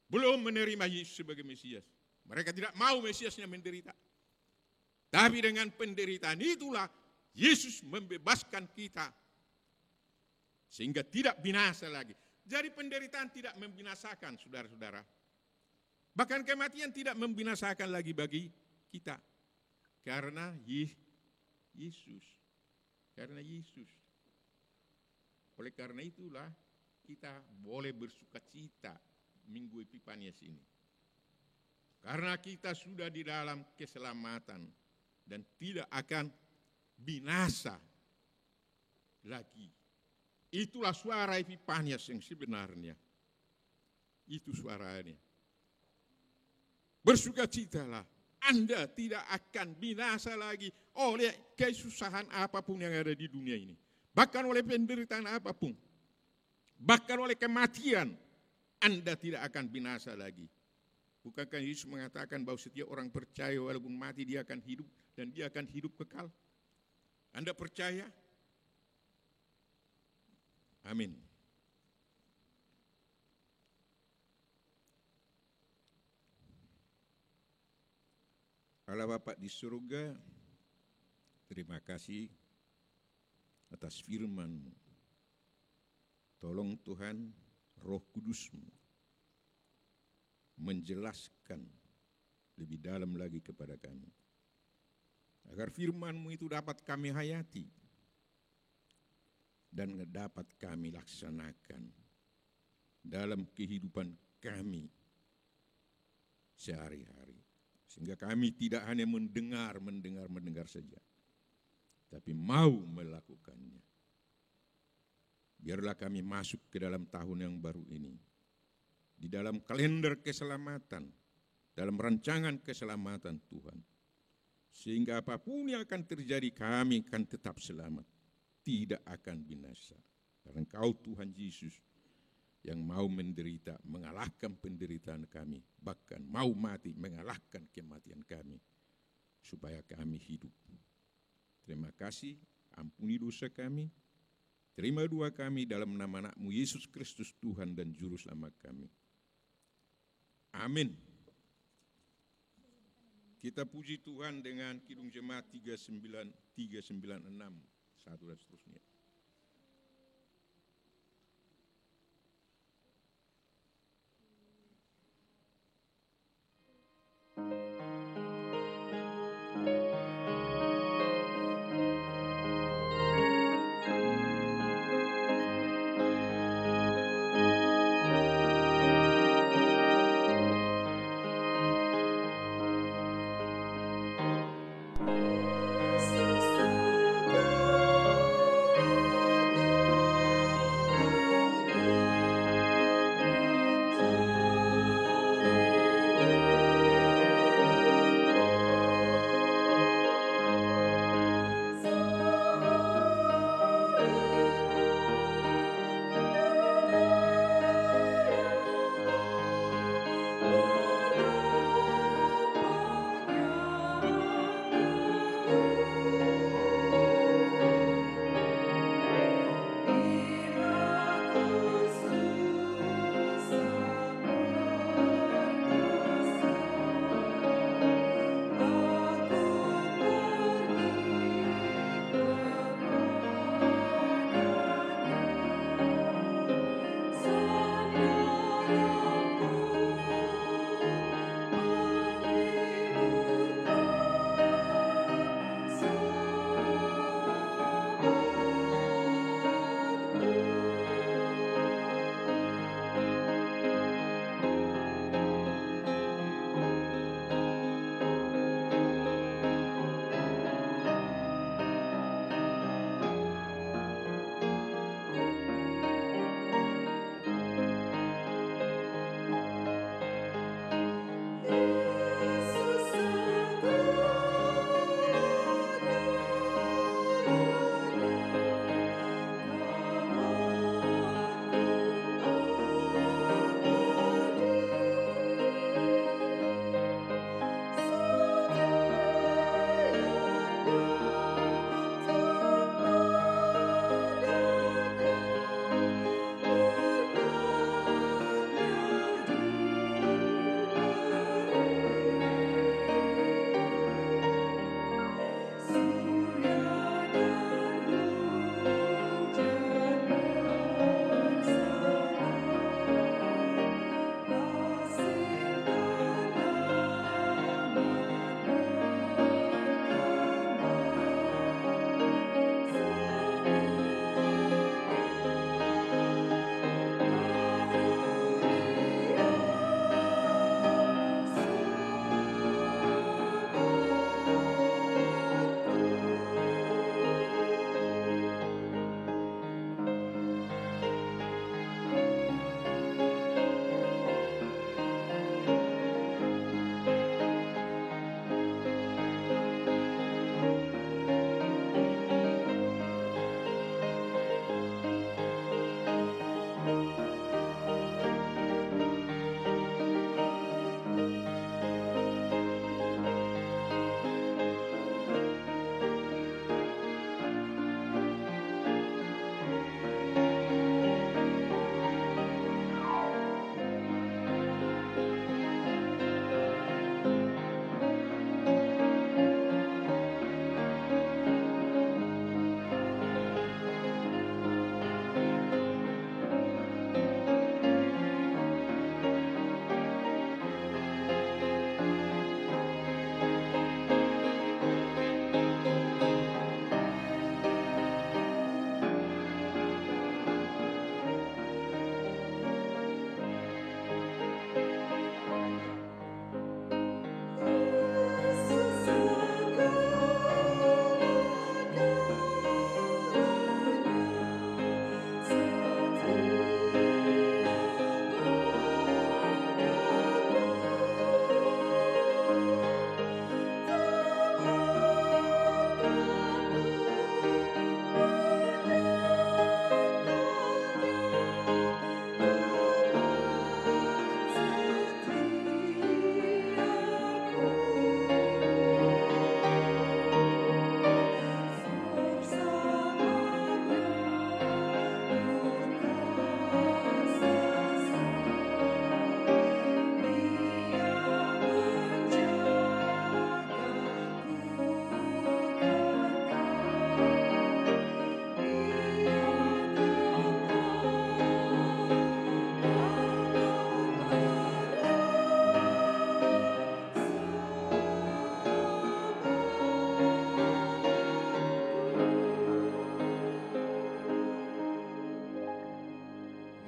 belum menerima Yesus sebagai Mesias. Mereka tidak mau Mesiasnya menderita. Tapi dengan penderitaan itulah Yesus membebaskan kita. Sehingga tidak binasa lagi. Jadi penderitaan tidak membinasakan, saudara-saudara. Bahkan kematian tidak membinasakan lagi bagi kita. Karena Yesus. Karena Yesus. Oleh karena itulah kita boleh bersuka cita Minggu Epifanias ini. Karena kita sudah di dalam keselamatan dan tidak akan binasa lagi. Itulah suara Epifanias yang sebenarnya. Itu suaranya. Bersukacitalah, Anda tidak akan binasa lagi oleh kesusahan apapun yang ada di dunia ini. Bahkan oleh penderitaan apapun. Bahkan oleh kematian, Anda tidak akan binasa lagi. Bukankah Yesus mengatakan bahwa setiap orang percaya walaupun mati dia akan hidup dan dia akan hidup kekal? Anda percaya? Amin. Allah Bapa di surga, terima kasih atas firman-Mu. Tolong Tuhan, Roh Kudus-Mu menjelaskan lebih dalam lagi kepada kami. Agar firman-Mu itu dapat kami hayati dan dapat kami laksanakan dalam kehidupan kami sehari-hari. Sehingga kami tidak hanya mendengar saja, tapi mau melakukannya. Biarlah kami masuk ke dalam tahun yang baru ini, di dalam kalender keselamatan, dalam rancangan keselamatan Tuhan. Sehingga apapun yang akan terjadi, kami akan tetap selamat, tidak akan binasa. Karena Engkau Tuhan Yesus, yang mau menderita, mengalahkan penderitaan kami, bahkan mau mati, mengalahkan kematian kami, supaya kami hidup. Terima kasih, ampuni dosa kami, terima doa kami dalam nama Anak-Mu Yesus Kristus Tuhan dan Juru Selamat kami. Amin. Kita puji Tuhan dengan Kidung Jemaat 396, 1 dan seterusnya.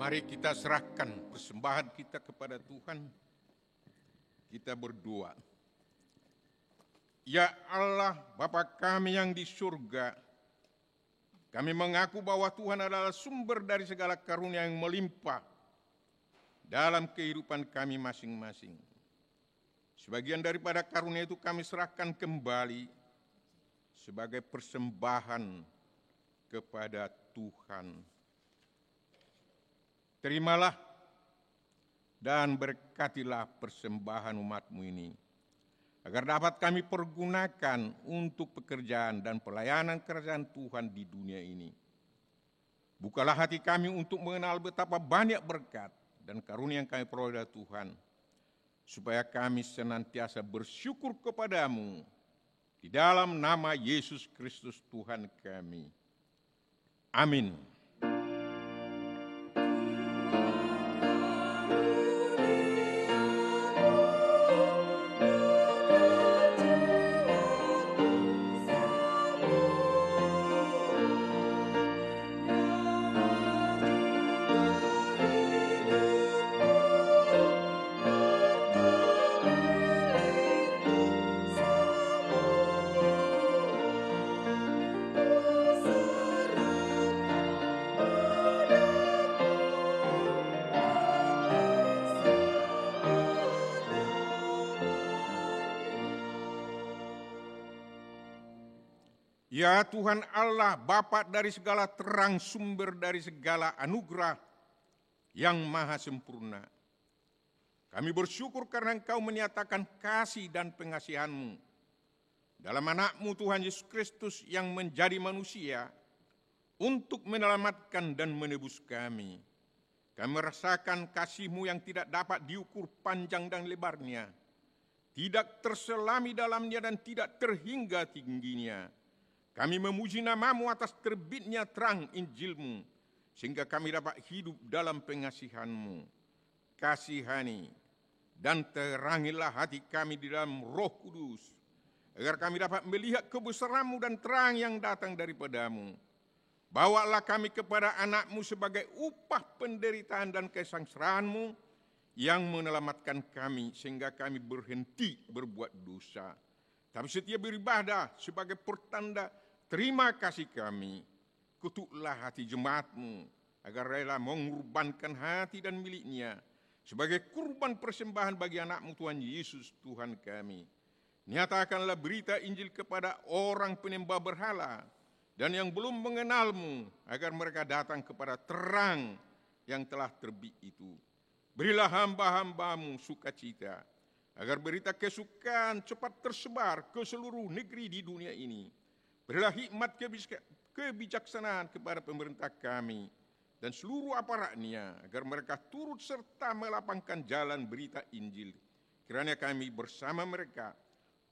Mari kita serahkan persembahan kita kepada Tuhan. Kita berdoa. Ya Allah, Bapa kami yang di surga, kami mengaku bahwa Tuhan adalah sumber dari segala karunia yang melimpah dalam kehidupan kami masing-masing. Sebagian daripada karunia itu kami serahkan kembali sebagai persembahan kepada Tuhan. Terimalah dan berkatilah persembahan umat-Mu ini, agar dapat kami pergunakan untuk pekerjaan dan pelayanan kerajaan Tuhan di dunia ini. Bukalah hati kami untuk mengenal betapa banyak berkat dan karunia yang kami peroleh dari Tuhan, supaya kami senantiasa bersyukur kepada-Mu di dalam nama Yesus Kristus Tuhan kami. Amin. Ya Tuhan Allah, Bapa dari segala terang, sumber dari segala anugerah yang maha sempurna. Kami bersyukur karena Engkau menyatakan kasih dan pengasihan-Mu dalam anak-Mu Tuhan Yesus Kristus yang menjadi manusia untuk menyelamatkan dan menebus kami. Kami merasakan kasih-Mu yang tidak dapat diukur panjang dan lebarnya, tidak terselami dalamnya dan tidak terhingga tingginya. Kami memuji nama-Mu atas terbitnya terang Injil-Mu, sehingga kami dapat hidup dalam pengasihan-Mu. Kasihani dan terangilah hati kami di dalam Roh Kudus, agar kami dapat melihat kebesaran-Mu dan terang yang datang daripada-Mu. Bawalah kami kepada anak-Mu sebagai upah penderitaan dan kesengsaraan-Mu yang menyelamatkan kami, sehingga kami berhenti berbuat dosa, tapi setia beribadah sebagai pertanda terima kasih kami. Kutuklah hati jemaat-Mu agar rela mengorbankan hati dan miliknya sebagai kurban persembahan bagi anak-Mu Tuhan Yesus Tuhan kami. Nyatakanlah berita Injil kepada orang penyembah berhala dan yang belum mengenal-Mu, agar mereka datang kepada terang yang telah terbit itu. Berilah hamba-hamba-Mu sukacita, agar berita kesukaan cepat tersebar ke seluruh negeri di dunia ini. Berilah hikmat kebijaksanaan kepada pemerintah kami dan seluruh aparatnya, agar mereka turut serta melapangkan jalan berita Injil. Kiranya kami bersama mereka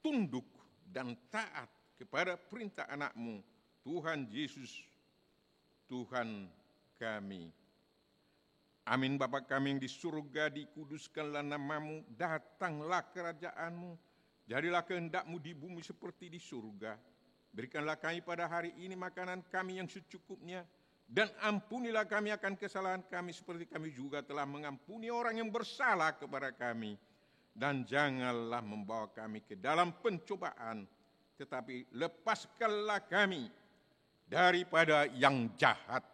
tunduk dan taat kepada perintah anak-Mu, Tuhan Yesus, Tuhan kami. Amin. Bapa kami yang di surga, dikuduskanlah nama-Mu, datanglah kerajaan-Mu, jadilah kehendak-Mu di bumi seperti di surga. Berikanlah kami pada hari ini makanan kami yang secukupnya, dan ampunilah kami akan kesalahan kami seperti kami juga telah mengampuni orang yang bersalah kepada kami. Dan janganlah membawa kami ke dalam pencobaan, tetapi lepaskanlah kami daripada yang jahat.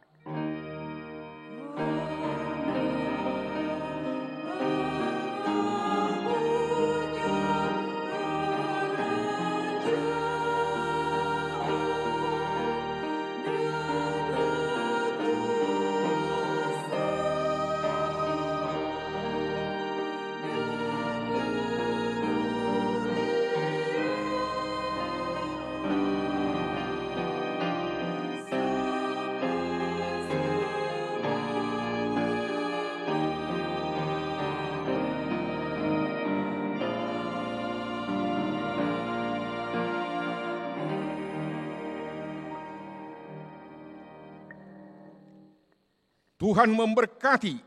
Tuhan memberkati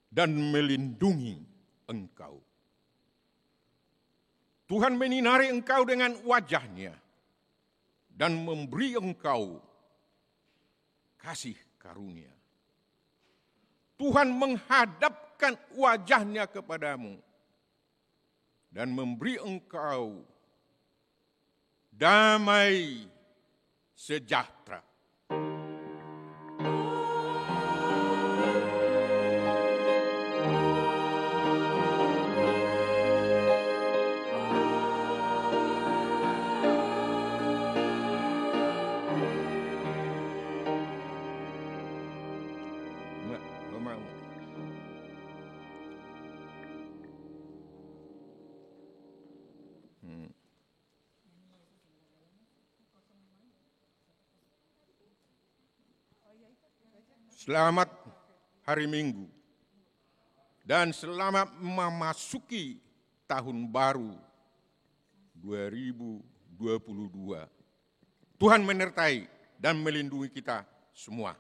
dan melindungi engkau. Tuhan menyinari engkau dengan wajah-Nya dan memberi engkau kasih karunia. Tuhan menghadapkan wajahnya kepadamu dan memberi engkau damai sejahtera. Selamat hari Minggu dan selamat memasuki tahun baru 2022. Tuhan menyertai dan melindungi kita semua.